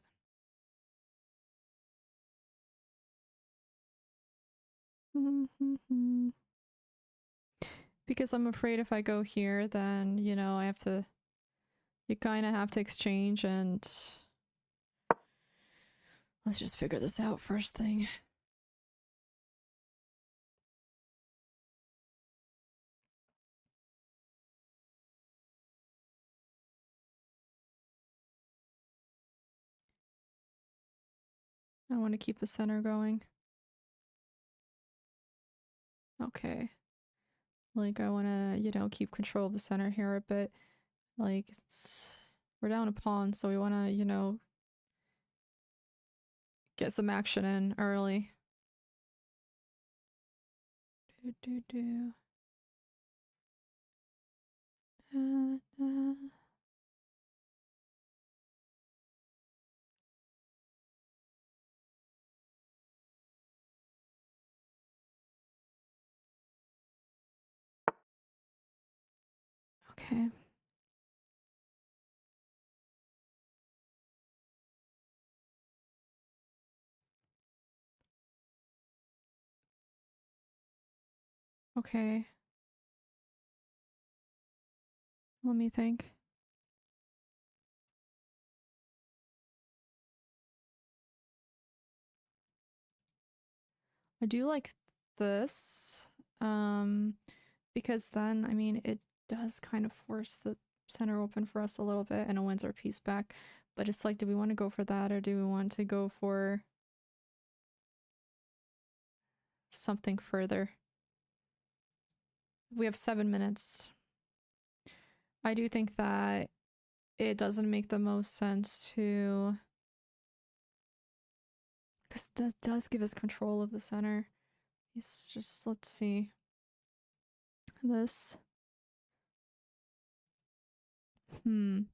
Because I'm afraid if I go here, then, you know, I have to You kind of have to exchange, and let's just figure this out first thing. I want to keep the center going. Okay. Like, I want to, you know, keep control of the center here a bit. Like, we're down a pawn, so we want to, you know, get some action in early. Do. Okay. Okay. Let me think. I do like this. Because then, I mean, it does kind of force the center open for us a little bit and it wins our piece back. But it's like, do we want to go for that or do we want to go for something further? We have 7 minutes. I do think that it doesn't make the most sense to, because it does give us control of the center. It's just, let's see. This. Let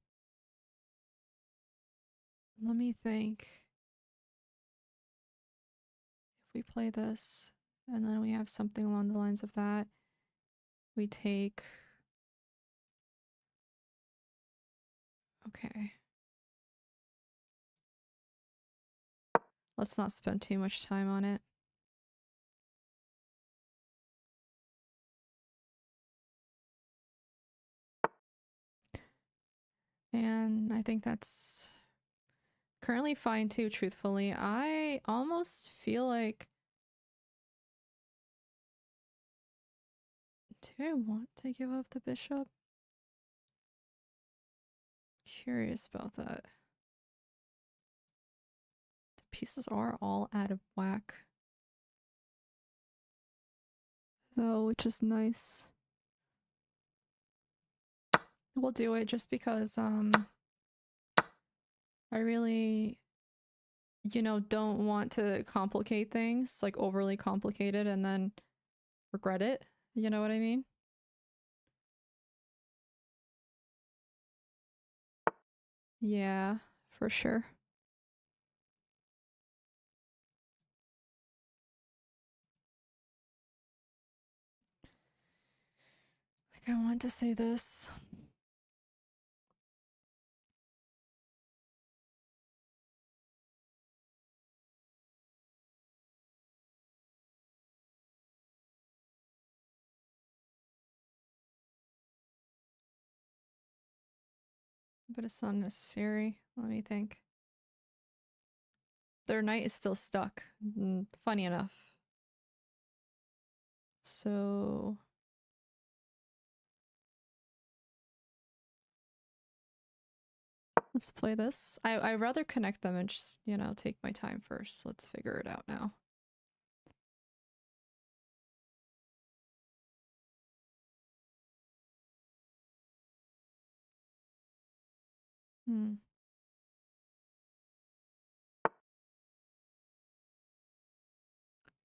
me think. If we play this and then we have something along the lines of that, we take. Okay. Let's not spend too much time on it. And I think that's currently fine too, truthfully. I almost feel like... Do I want to give up the bishop? Curious about that. The pieces are all out of whack. Though, which is nice. We'll do it just because, I really, you know, don't want to complicate things, like overly complicated and then regret it. You know what I mean? Yeah, for sure. Like, I want to say this. But it's not necessary. Let me think. Their knight is still stuck. Funny enough. So... let's play this. I'd rather connect them and just, you know, take my time first. Let's figure it out now.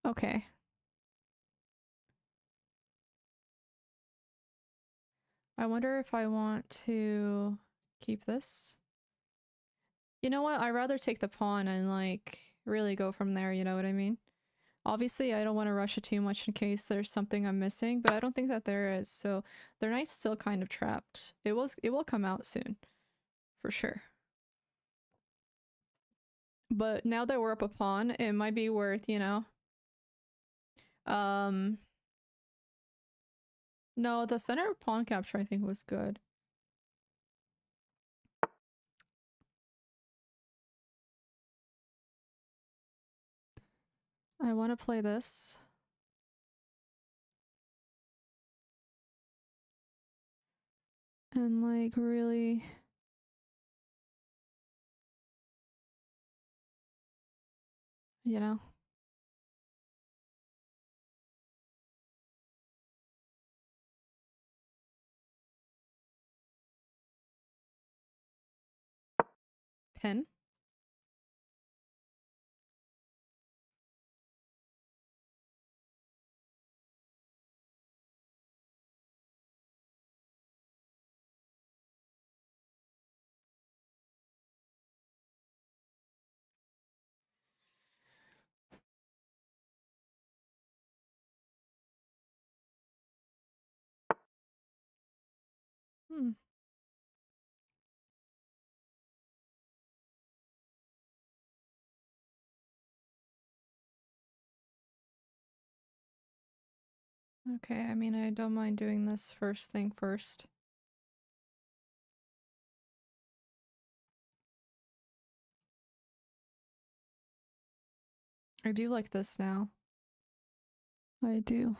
Okay. I wonder if I want to keep this. You know what? I'd rather take the pawn and, like, really go from there, you know what I mean? Obviously, I don't want to rush it too much in case there's something I'm missing, but I don't think that there is, so their knight's still kind of trapped. It will come out soon. For sure. But now that we're up a pawn, it might be worth, you know... No, the center pawn capture I think was good. I want to play this. And like really... You know? Pin. Hmm. Okay, I mean, I don't mind doing this first thing first. I do like this now. I do.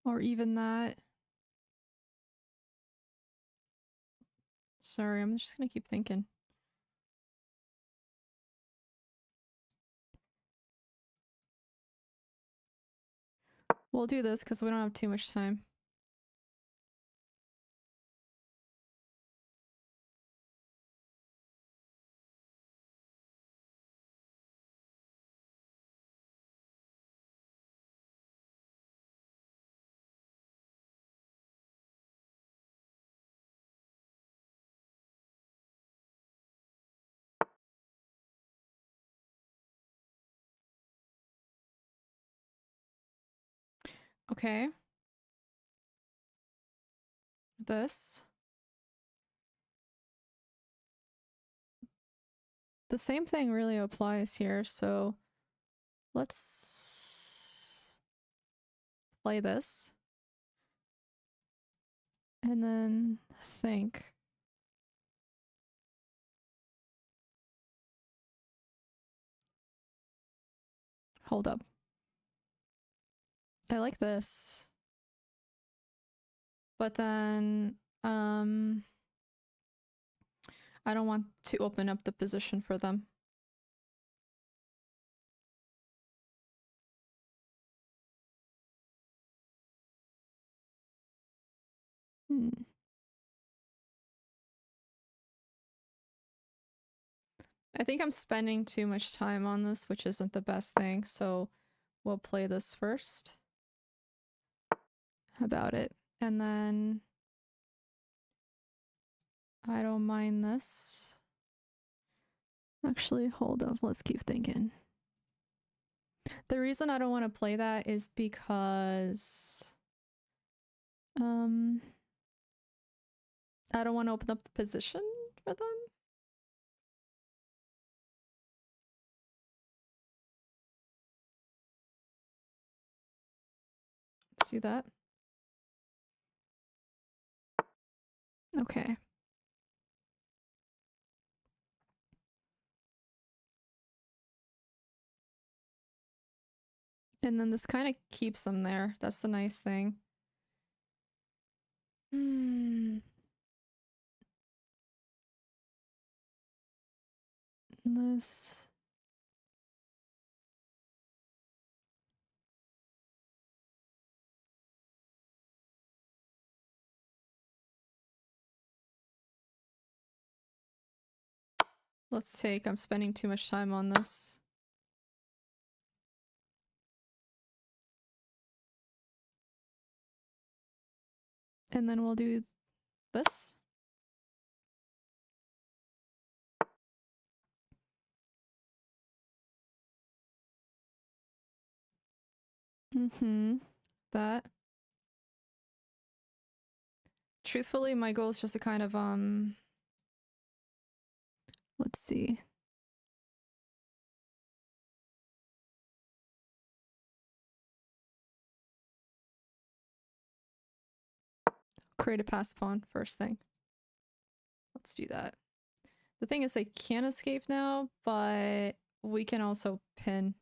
Or even that. Sorry, I'm just gonna keep thinking. We'll do this because we don't have too much time. Okay. This. The same thing really applies here, so let's play this. And then think. Hold up. I like this. But then, I don't want to open up the position for them. I think I'm spending too much time on this, which isn't the best thing, so we'll play this first. About it. And then I don't mind this. Actually, hold up, let's keep thinking. The reason I don't want to play that is because I don't want to open up the position for them. Let's do that. Okay. And then this kind of keeps them there. That's the nice thing. This. Let's take, I'm spending too much time on this. And then we'll do this. That. Truthfully, my goal is just to kind of, let's see. Create a pass pawn first thing. Let's do that. The thing is, they can't escape now, but we can also pin.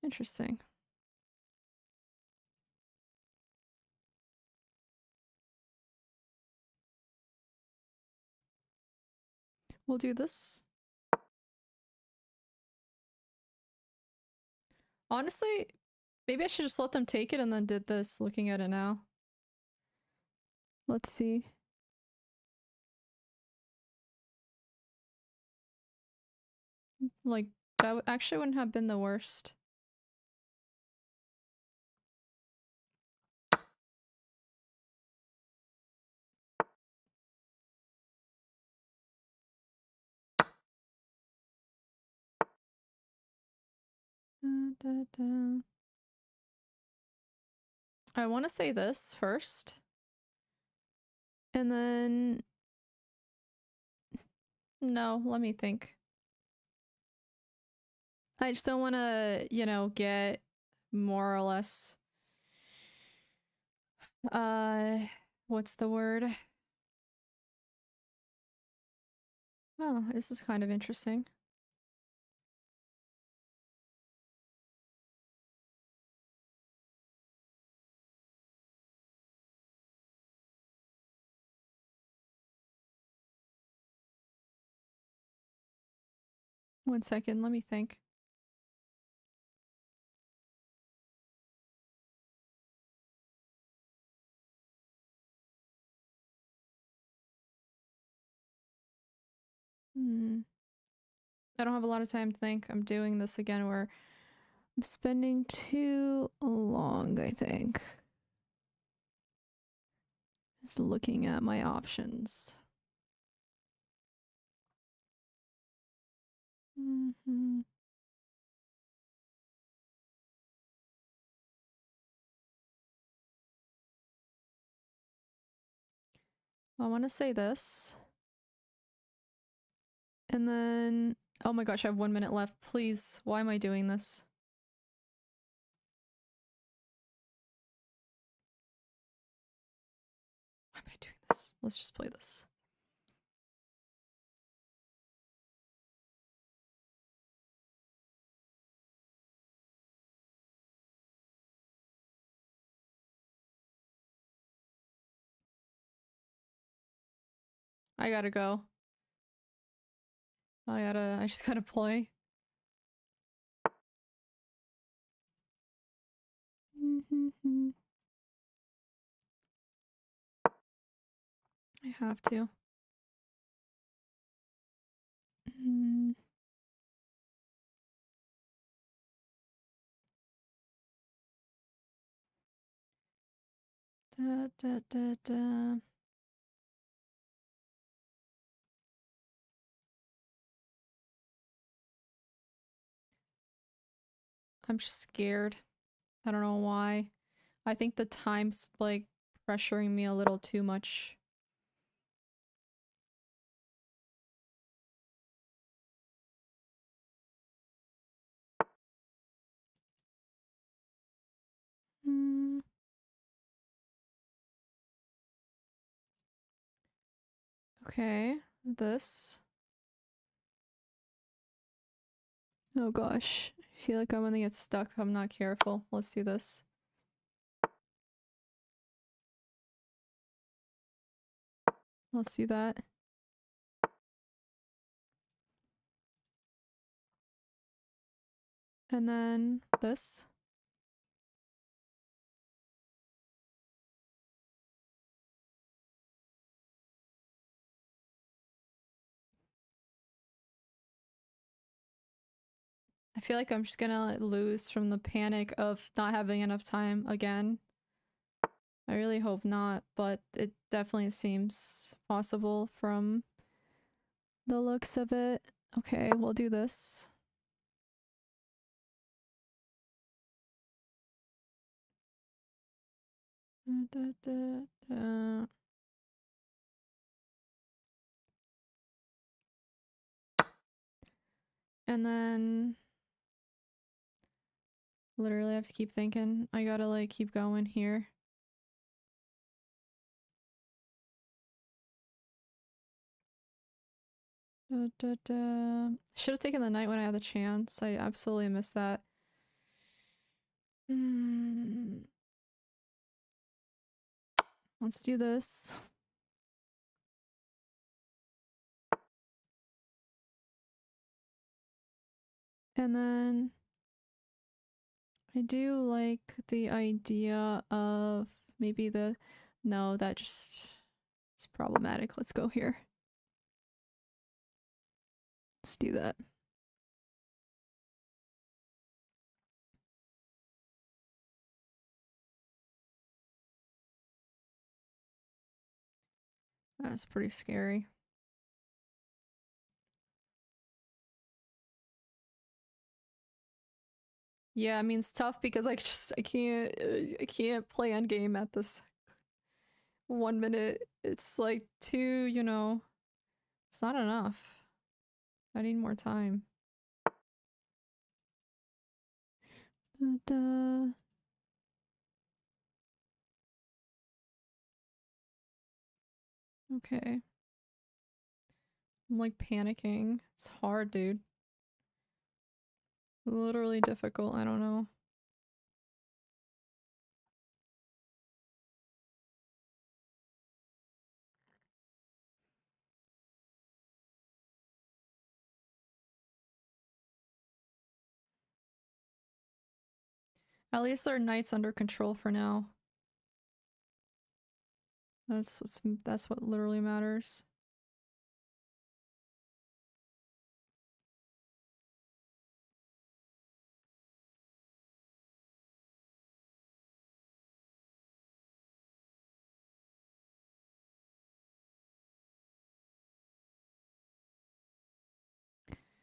Interesting. We'll do this. Honestly, maybe I should just let them take it and then did this, looking at it now. Let's see. Like, that actually wouldn't have been the worst. Da, da. I want to say this first. And then... No, let me think. I just don't want to, you know, get more or less... What's the word? Oh, this is kind of interesting. One second, let me think. I don't have a lot of time to think. I'm doing this again where I'm spending too long, I think. Just looking at my options. I want to say this. And then, oh my gosh, I have 1 minute left. Please, why am I doing this? Why am I doing this? Let's just play this. I gotta go. I just gotta play. I have to. Da, da, da, da. I'm just scared. I don't know why. I think the time's like pressuring me a little too much. Okay, this. Oh gosh, I feel like I'm gonna get stuck if I'm not careful. Let's do this. Let's do that. And then this. I feel like I'm just gonna lose from the panic of not having enough time again. I really hope not, but it definitely seems possible from the looks of it. Okay, we'll do this. Da, da, da. And then Literally have to keep thinking. I gotta like keep going here. Should have taken the night when I had the chance. I absolutely missed that. Let's do this. And then I do like the idea of maybe the... No, that just is problematic. Let's go here. Let's do that. That's pretty scary. Yeah, I mean it's tough because I can't play Endgame at this 1 minute. It's like too, you know, it's not enough. I need more time. Da-da. Okay. I'm like panicking. It's hard, dude. Literally difficult. I don't know. At least their knight's under control for now. That's what literally matters.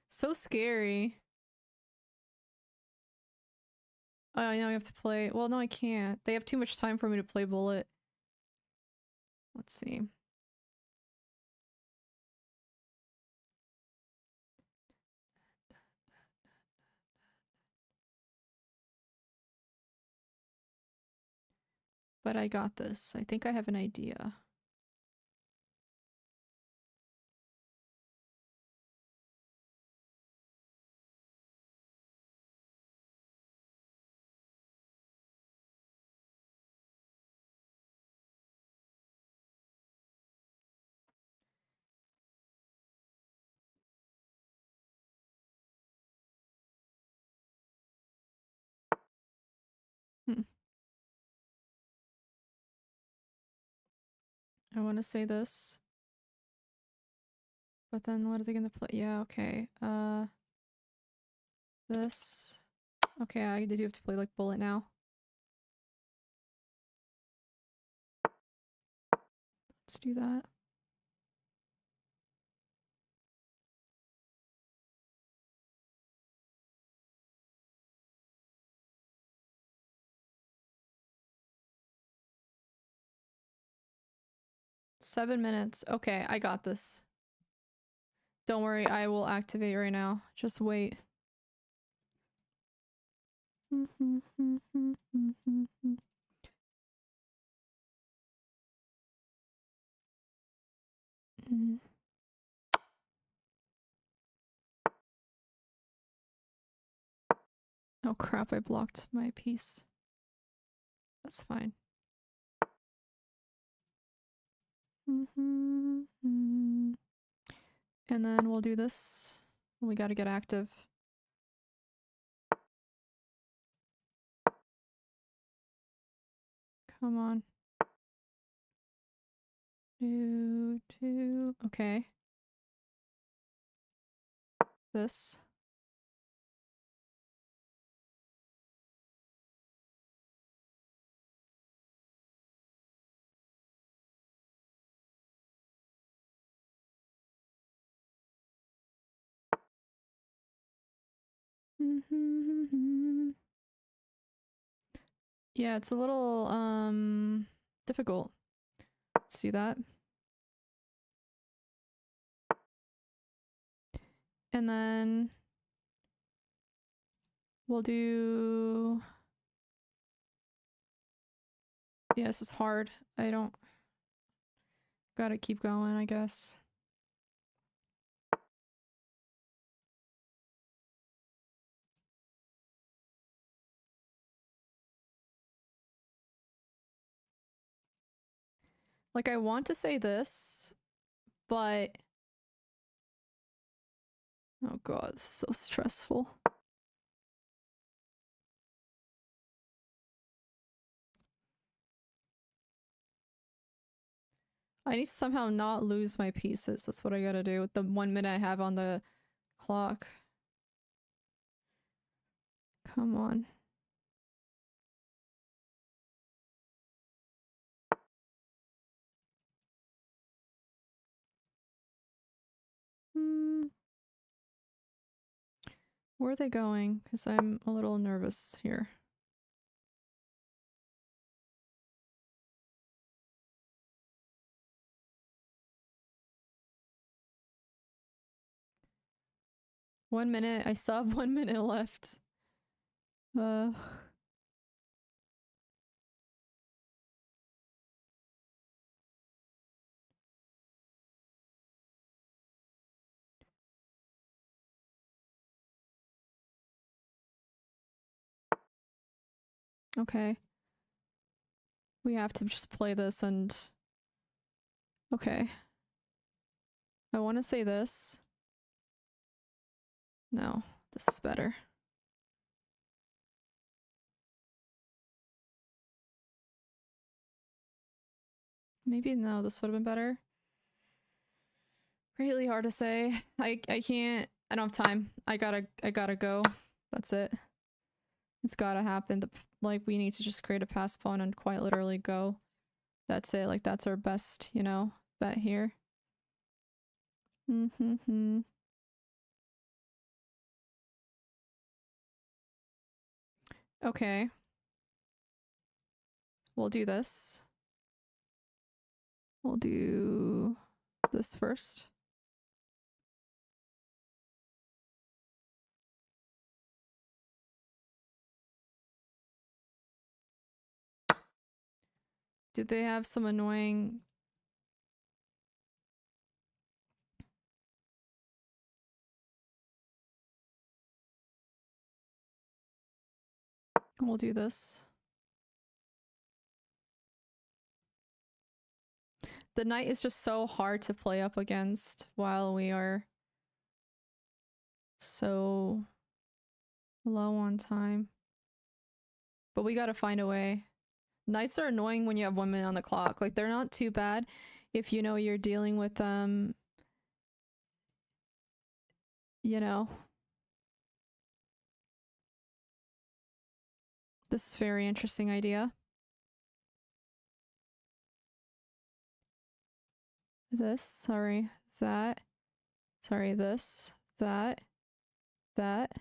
So scary. Oh, I know I have to play. Well, no, I can't. They have too much time for me to play bullet. Let's see. But I got this. I think I have an idea. Hmm. I want to say this. But then what are they gonna play? Yeah, okay. This. Okay, I do have to play like bullet now. Let's do that. Seven minutes. Okay, I got this. Don't worry, I will activate right now. Just wait. Oh crap, I blocked my piece. That's fine. And then we'll do this. We gotta get active. Come on. Okay. This. Yeah, it's a little difficult. See that? And then We'll do... Yeah, this is hard. I don't... Gotta keep going, I guess. Like, I want to say this, but... Oh god, it's so stressful. I need to somehow not lose my pieces. That's what I gotta do with the 1 minute I have on the clock. Come on. Where are they going? Because I'm a little nervous here. One minute. I still have 1 minute left. Okay. We have to just play this and... Okay. I want to say this. No, this is better. Maybe no, this would have been better. Really hard to say. I can't. I don't have time. I gotta go. That's it. It's gotta happen. Like, we need to just create a pass pawn and quite literally go. That's it. Like, that's our best, you know, bet here. Okay. We'll do this. We'll do this first. Did they have some annoying... We'll do this. The knight is just so hard to play up against while we are so low on time. But we gotta find a way. Knights are annoying when you have 1 minute on the clock. Like, they're not too bad if you know you're dealing with them, you know. This is a very interesting idea. This, sorry, that. Sorry, this, that, that.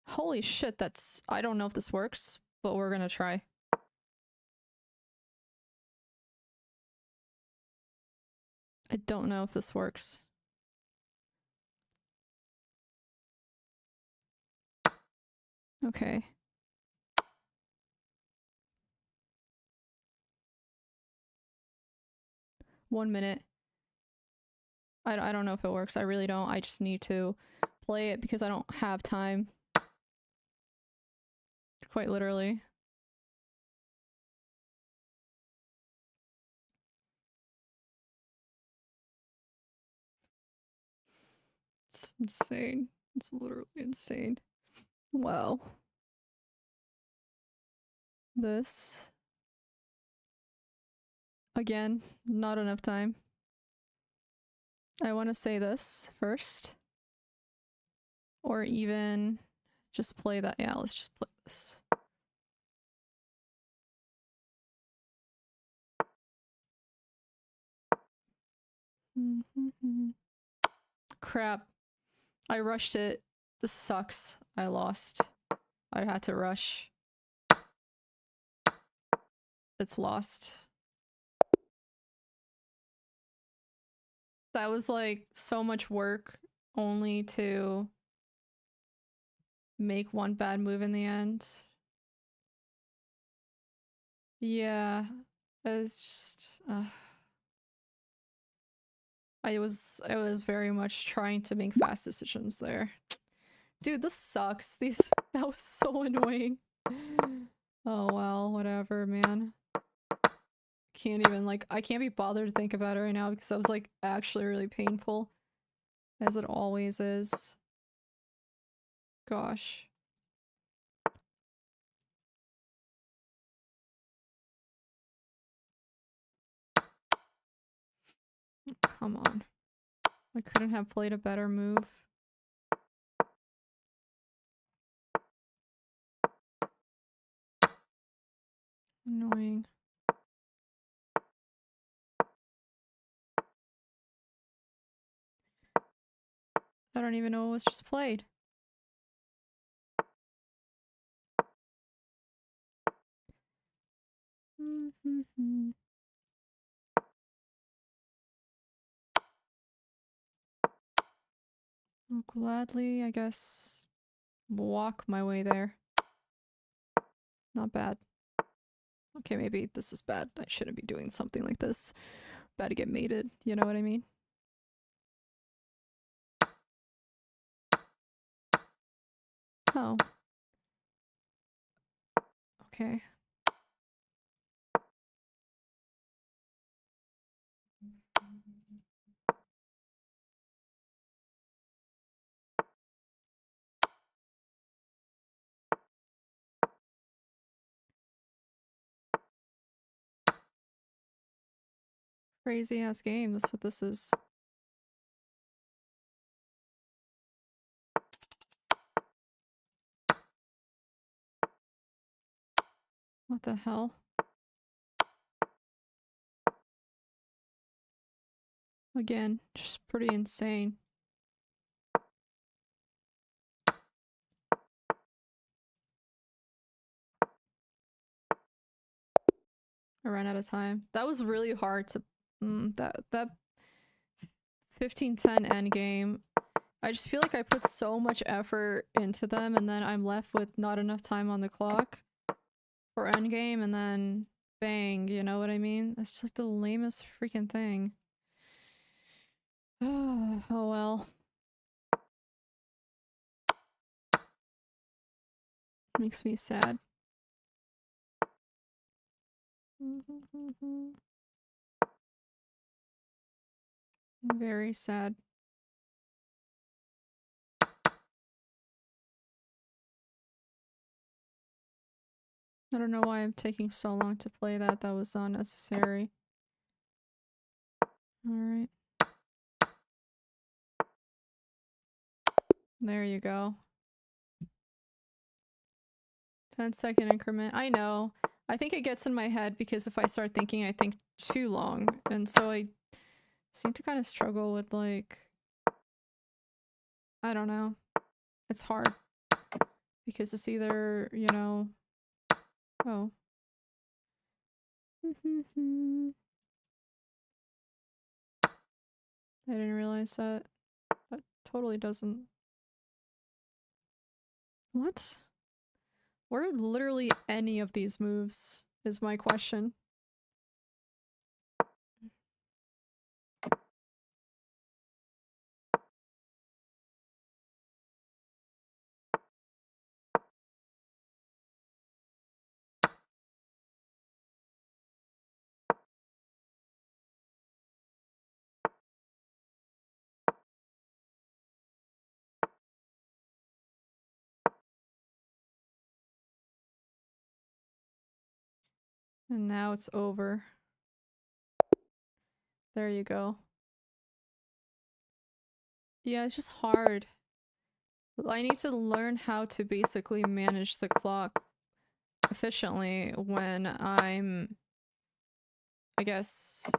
Holy shit, that's... I don't know if this works, but we're gonna try. I don't know if this works. Okay. One minute. I don't know if it works. I really don't. I just need to play it because I don't have time. Quite literally. It's insane. It's literally insane. Wow. This. Again, not enough time. I want to say this first. Or even just play that. Yeah, let's just play this. Crap. I rushed it. This sucks. I lost. I had to rush. It's lost. That was like so much work only to make one bad move in the end. Yeah, it's just I was very much trying to make fast decisions there. Dude, this sucks. That was so annoying. Oh well, whatever, man. Can't even like I can't be bothered to think about it right now because that was like actually really painful. As it always is. Gosh. Come on. I couldn't have played a better move. Annoying. I don't even know what was just played. I'll gladly, I guess, walk my way there. Not bad. Okay, maybe this is bad. I shouldn't be doing something like this. Bad to get mated, you know what I mean? Oh. Okay. Crazy ass game, that's what this is. What the hell? Again, just pretty insane. I ran out of time. That was really hard to that 1510 endgame. I just feel like I put so much effort into them and then I'm left with not enough time on the clock for endgame and then bang, you know what I mean? That's just like the lamest freaking thing. Oh well. Makes me sad. Very sad. I don't know why I'm taking so long to play that. That was unnecessary. Alright. There you go. 10-second increment. I know. I think it gets in my head because if I start thinking, I think too long. And so I seem to kind of struggle with like... I don't know. It's hard. Because it's either, you know... Oh. I didn't realize that. That totally doesn't... What? Where are literally any of these moves, is my question. And now it's over. There you go. Yeah, it's just hard. I need to learn how to basically manage the clock efficiently when I'm... I guess...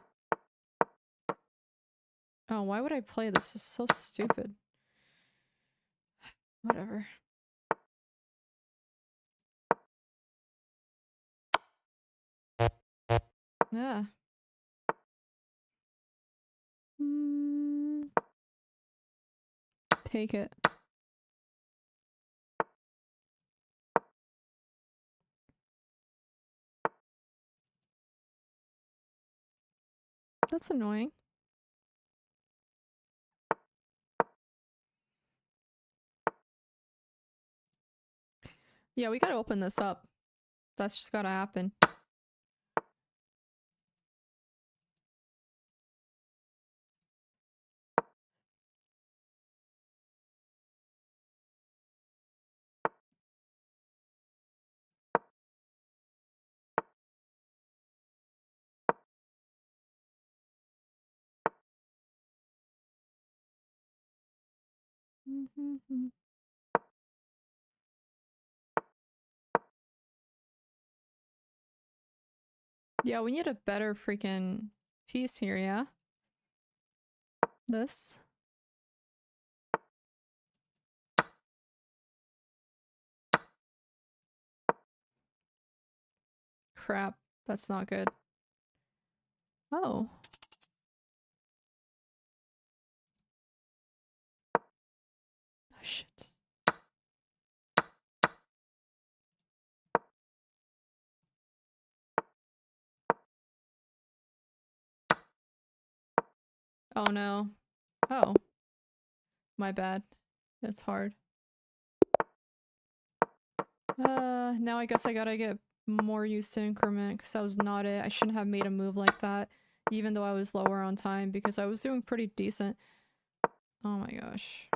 Oh, why would I play this? This is so stupid. Whatever. Yeah. take it. That's annoying. Yeah, we gotta open this up. That's just gotta happen. Yeah, we need a better freaking piece here, yeah? This. Crap. That's not good. Oh. Oh, shit. Oh no. Oh. My bad. It's hard. Now I guess I gotta get more used to increment because that was not it. I shouldn't have made a move like that, even though I was lower on time because I was doing pretty decent. Oh my gosh.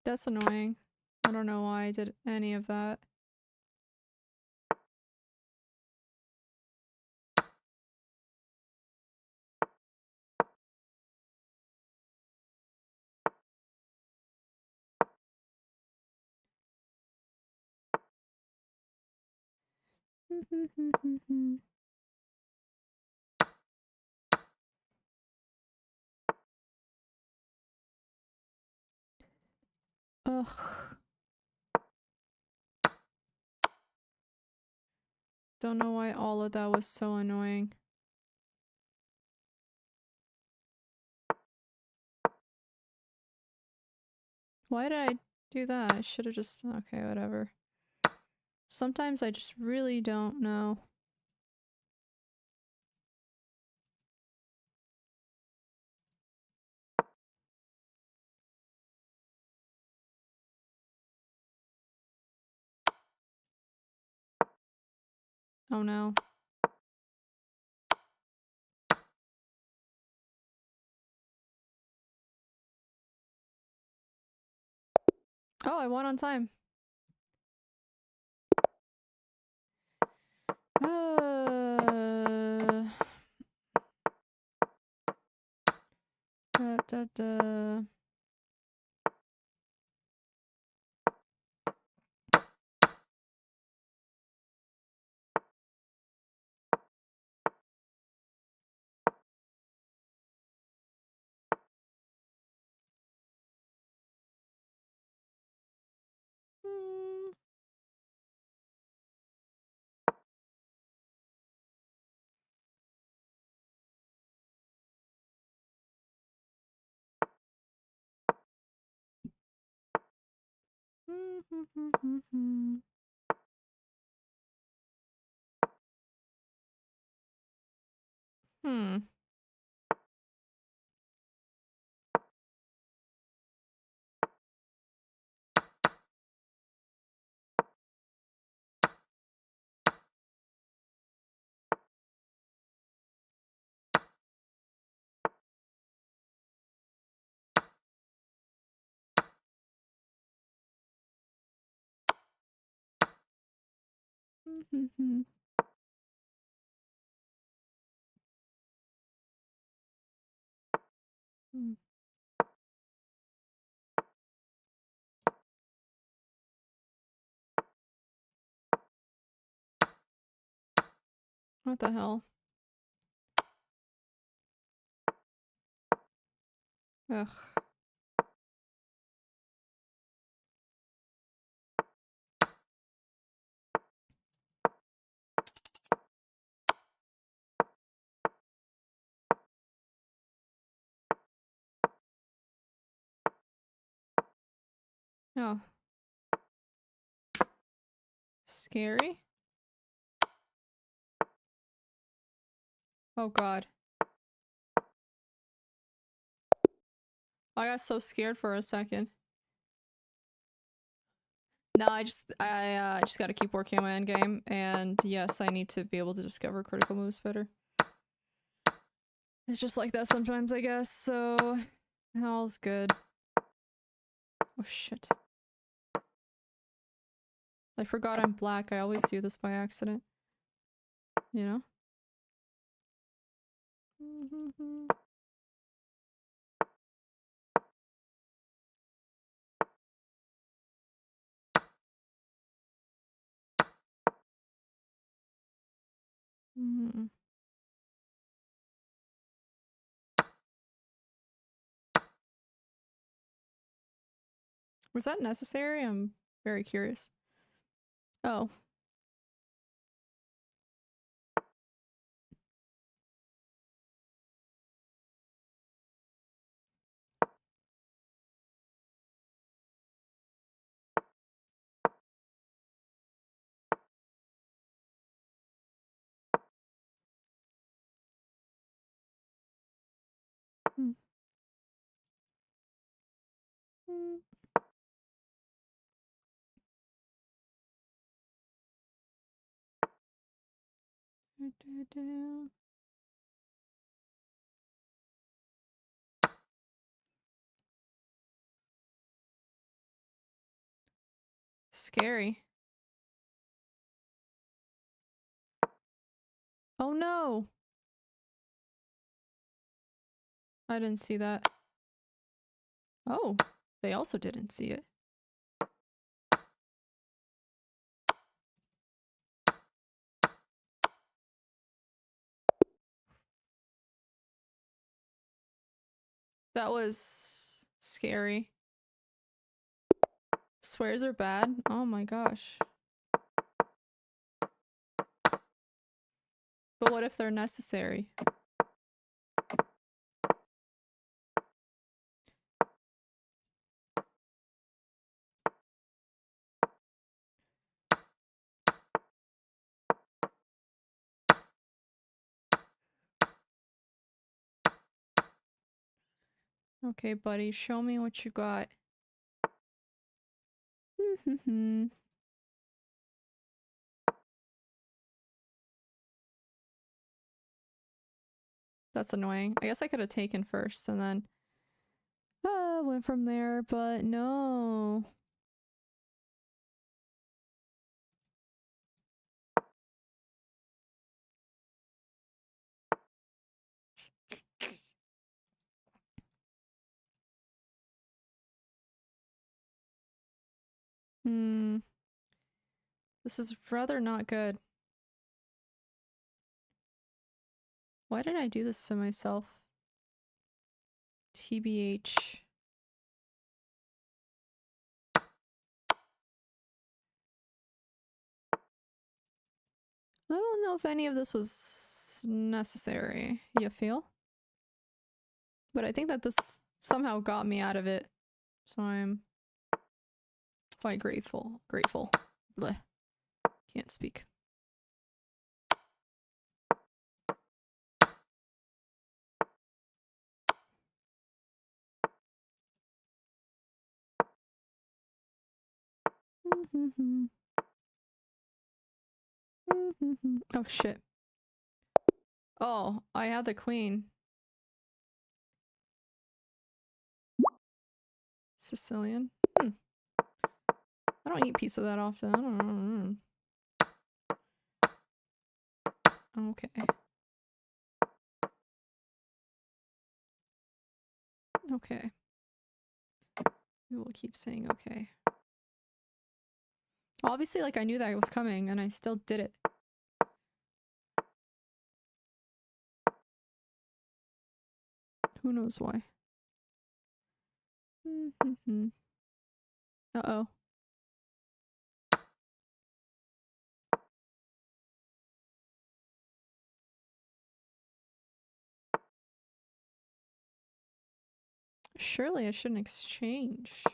That's annoying. I don't know why I did any of that. Ugh. Don't know why all of that was so annoying. Why did I do that? I should have just... Okay, whatever. Sometimes I just really don't know. Oh no. Oh, I won on time. Da, da, da. Hmm. What the hell? Ugh. Oh. Scary? Oh god. I got so scared for a second. No, I just gotta keep working on my endgame, and yes, I need to be able to discover critical moves better. It's just like that sometimes, I guess, so all's good. Oh shit. I forgot I'm black, I always do this by accident. You know? Mm. Was that necessary? I'm very curious. Oh. Hmm. Hmm. Scary. Oh no! I didn't see that. Oh, they also didn't see it. That was scary. Swears are bad? Oh my gosh. But what if they're necessary? Okay, buddy, show me what you got. That's annoying. I guess I could have taken first and then went from there, but no. Hmm. This is rather not good. Why did I do this to myself? TBH. I don't know if any of this was necessary, you feel? But I think that this somehow got me out of it. So I'm quite grateful. Grateful. Blech. Can't speak. Oh shit. Oh, I had the queen. Sicilian? Hmm. I don't eat pizza that often. I don't know. Okay. Okay. We will keep saying okay. Obviously, like, I knew that was coming, and I still did it. Who knows why? Uh-oh. Surely I shouldn't exchange.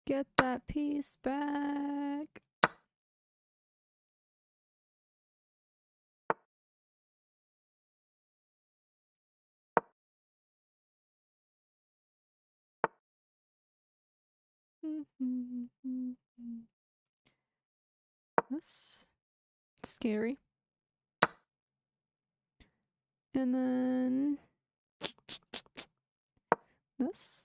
Get that piece back. That's scary. And then this.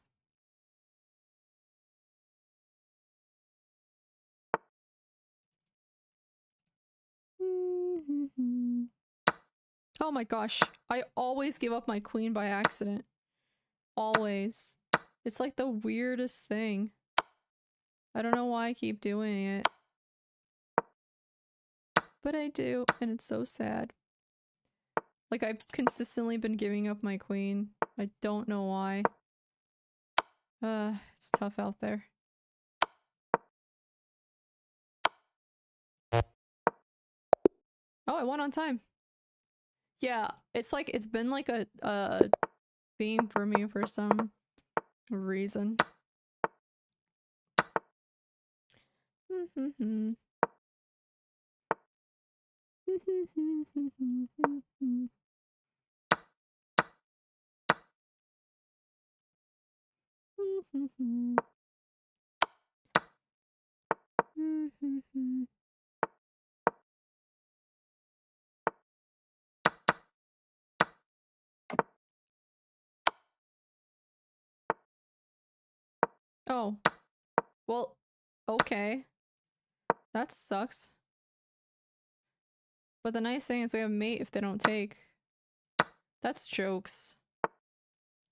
Oh my gosh. I always give up my queen by accident. Always. It's like the weirdest thing. I don't know why I keep doing it. But I do, and it's so sad. Like, I've consistently been giving up my queen. I don't know why. It's tough out there. Oh, I won on time. Yeah, it's like, it's been like a theme for me for some reason. Oh. Well, okay. That sucks. But the nice thing is we have mate if they don't take. That's jokes.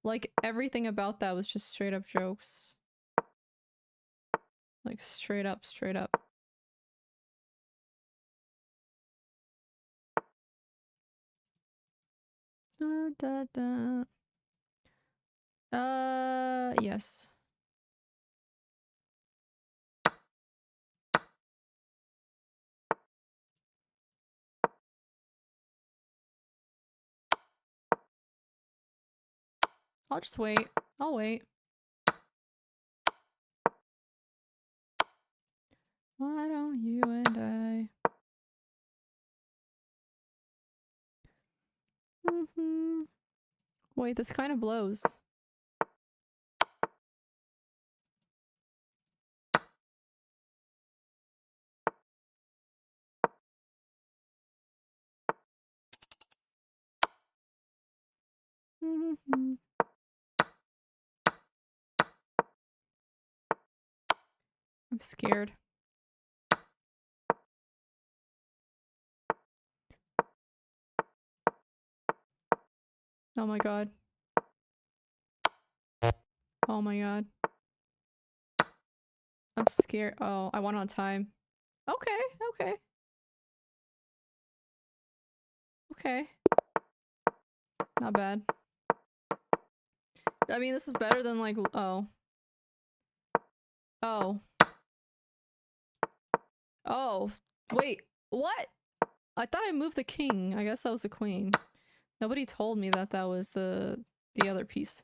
Like, everything about that was just straight up jokes. Like, straight up, straight up. Da, da. Yes. I'll just wait. I'll wait. Why don't you and I? Wait, this kind of blows. I'm scared. Oh my god. Oh my god. I'm scared. Oh, I won on time. Okay, okay. Okay. Not bad. I mean, this is better than like, oh. Oh. Oh. Wait, what? I thought I moved the king. I guess that was the queen. Nobody told me that that was the other piece.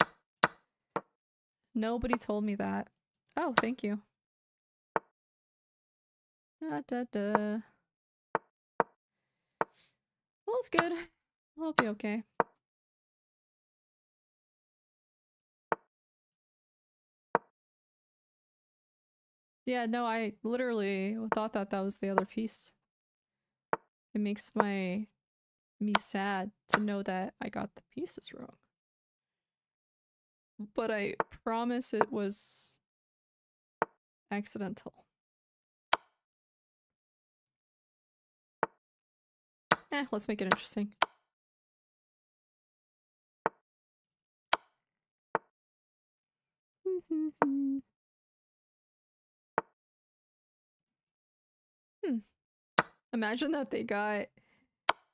Nobody told me that. Oh, thank you. Da, da, da. Well, it's good. I'll be okay. Yeah, no, I literally thought that that was the other piece. It makes me sad to know that I got the pieces wrong. But I promise it was accidental. Let's make it interesting. Hmm. Imagine that they got,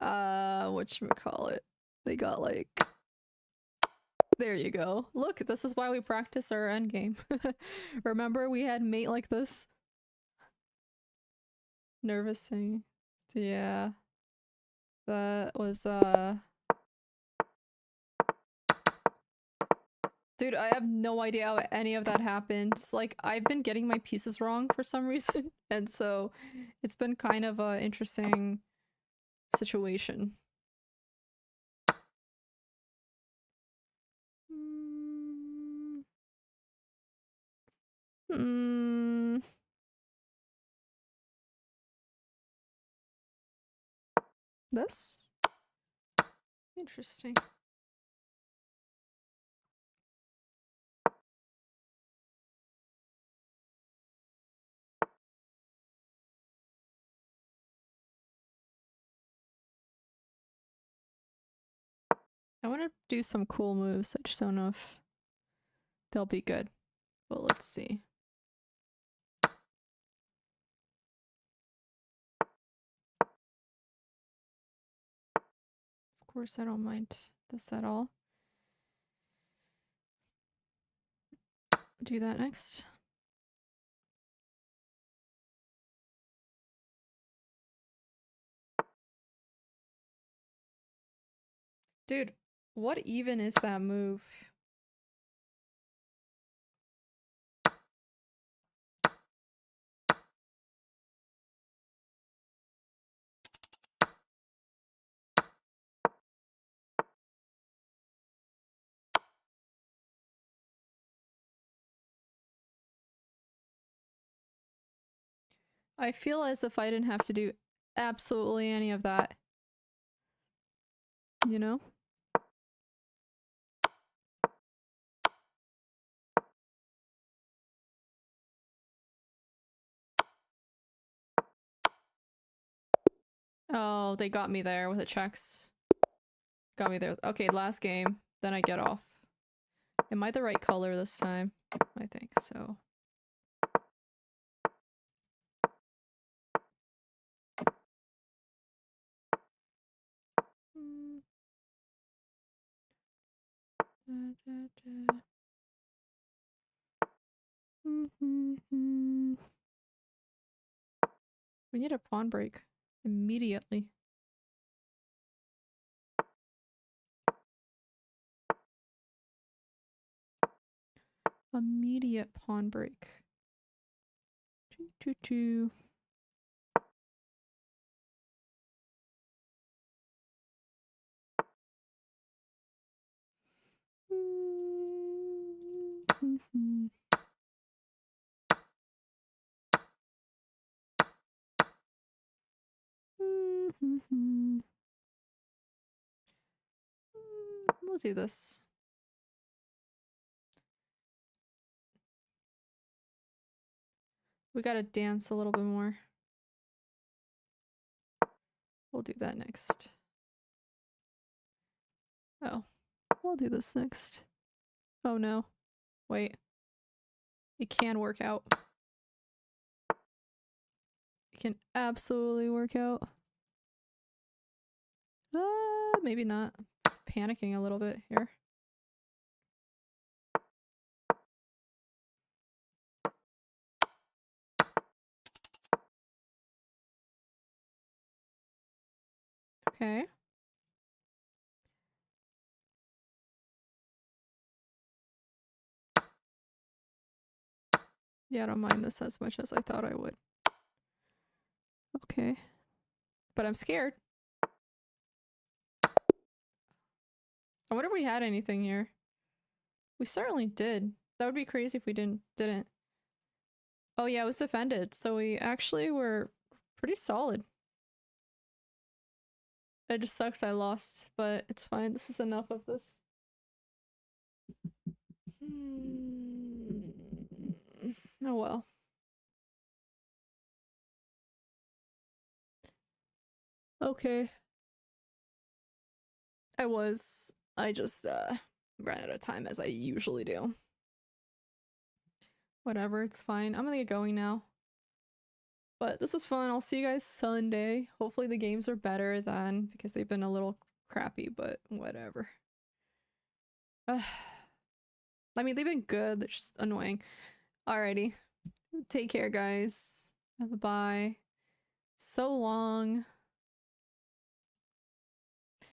whatchamacallit? They got like, there you go. Look, this is why we practice our endgame. Remember we had mate like this? Nervousing. Yeah. That was, dude, I have no idea how any of that happened. Like, I've been getting my pieces wrong for some reason, and so it's been kind of a interesting situation. Mm. Mm. This? Interesting. I want to do some cool moves. I just don't know if they'll be good. But let's see. Of course, I don't mind this at all. Do that next. Dude, what even is that move? I feel as if I didn't have to do absolutely any of that. You know? Oh, they got me there with the checks. Got me there. Okay, last game. Then I get off. Am I the right color this time? I think so. We need a pawn break. Immediately. Immediate pawn break. 2-2-2. We'll do this. We gotta dance a little bit more. We'll do that next. Oh, we'll do this next. Oh no. Wait. It can work out. It can absolutely work out. Maybe not. Panicking a little bit here. Okay. Yeah, I don't mind this as much as I thought I would. Okay. But I'm scared. I wonder if we had anything here. We certainly did. That would be crazy if we didn't. Oh yeah, it was defended. So we actually were pretty solid. It just sucks I lost, but it's fine. This is enough of this. Oh well. Okay. I just ran out of time as I usually do. Whatever, it's fine. I'm gonna get going now. But this was fun. I'll see you guys Sunday. Hopefully the games are better then, because they've been a little crappy, but whatever. I mean, they've been good. They're just annoying. Alrighty. Take care, guys. Bye. So long.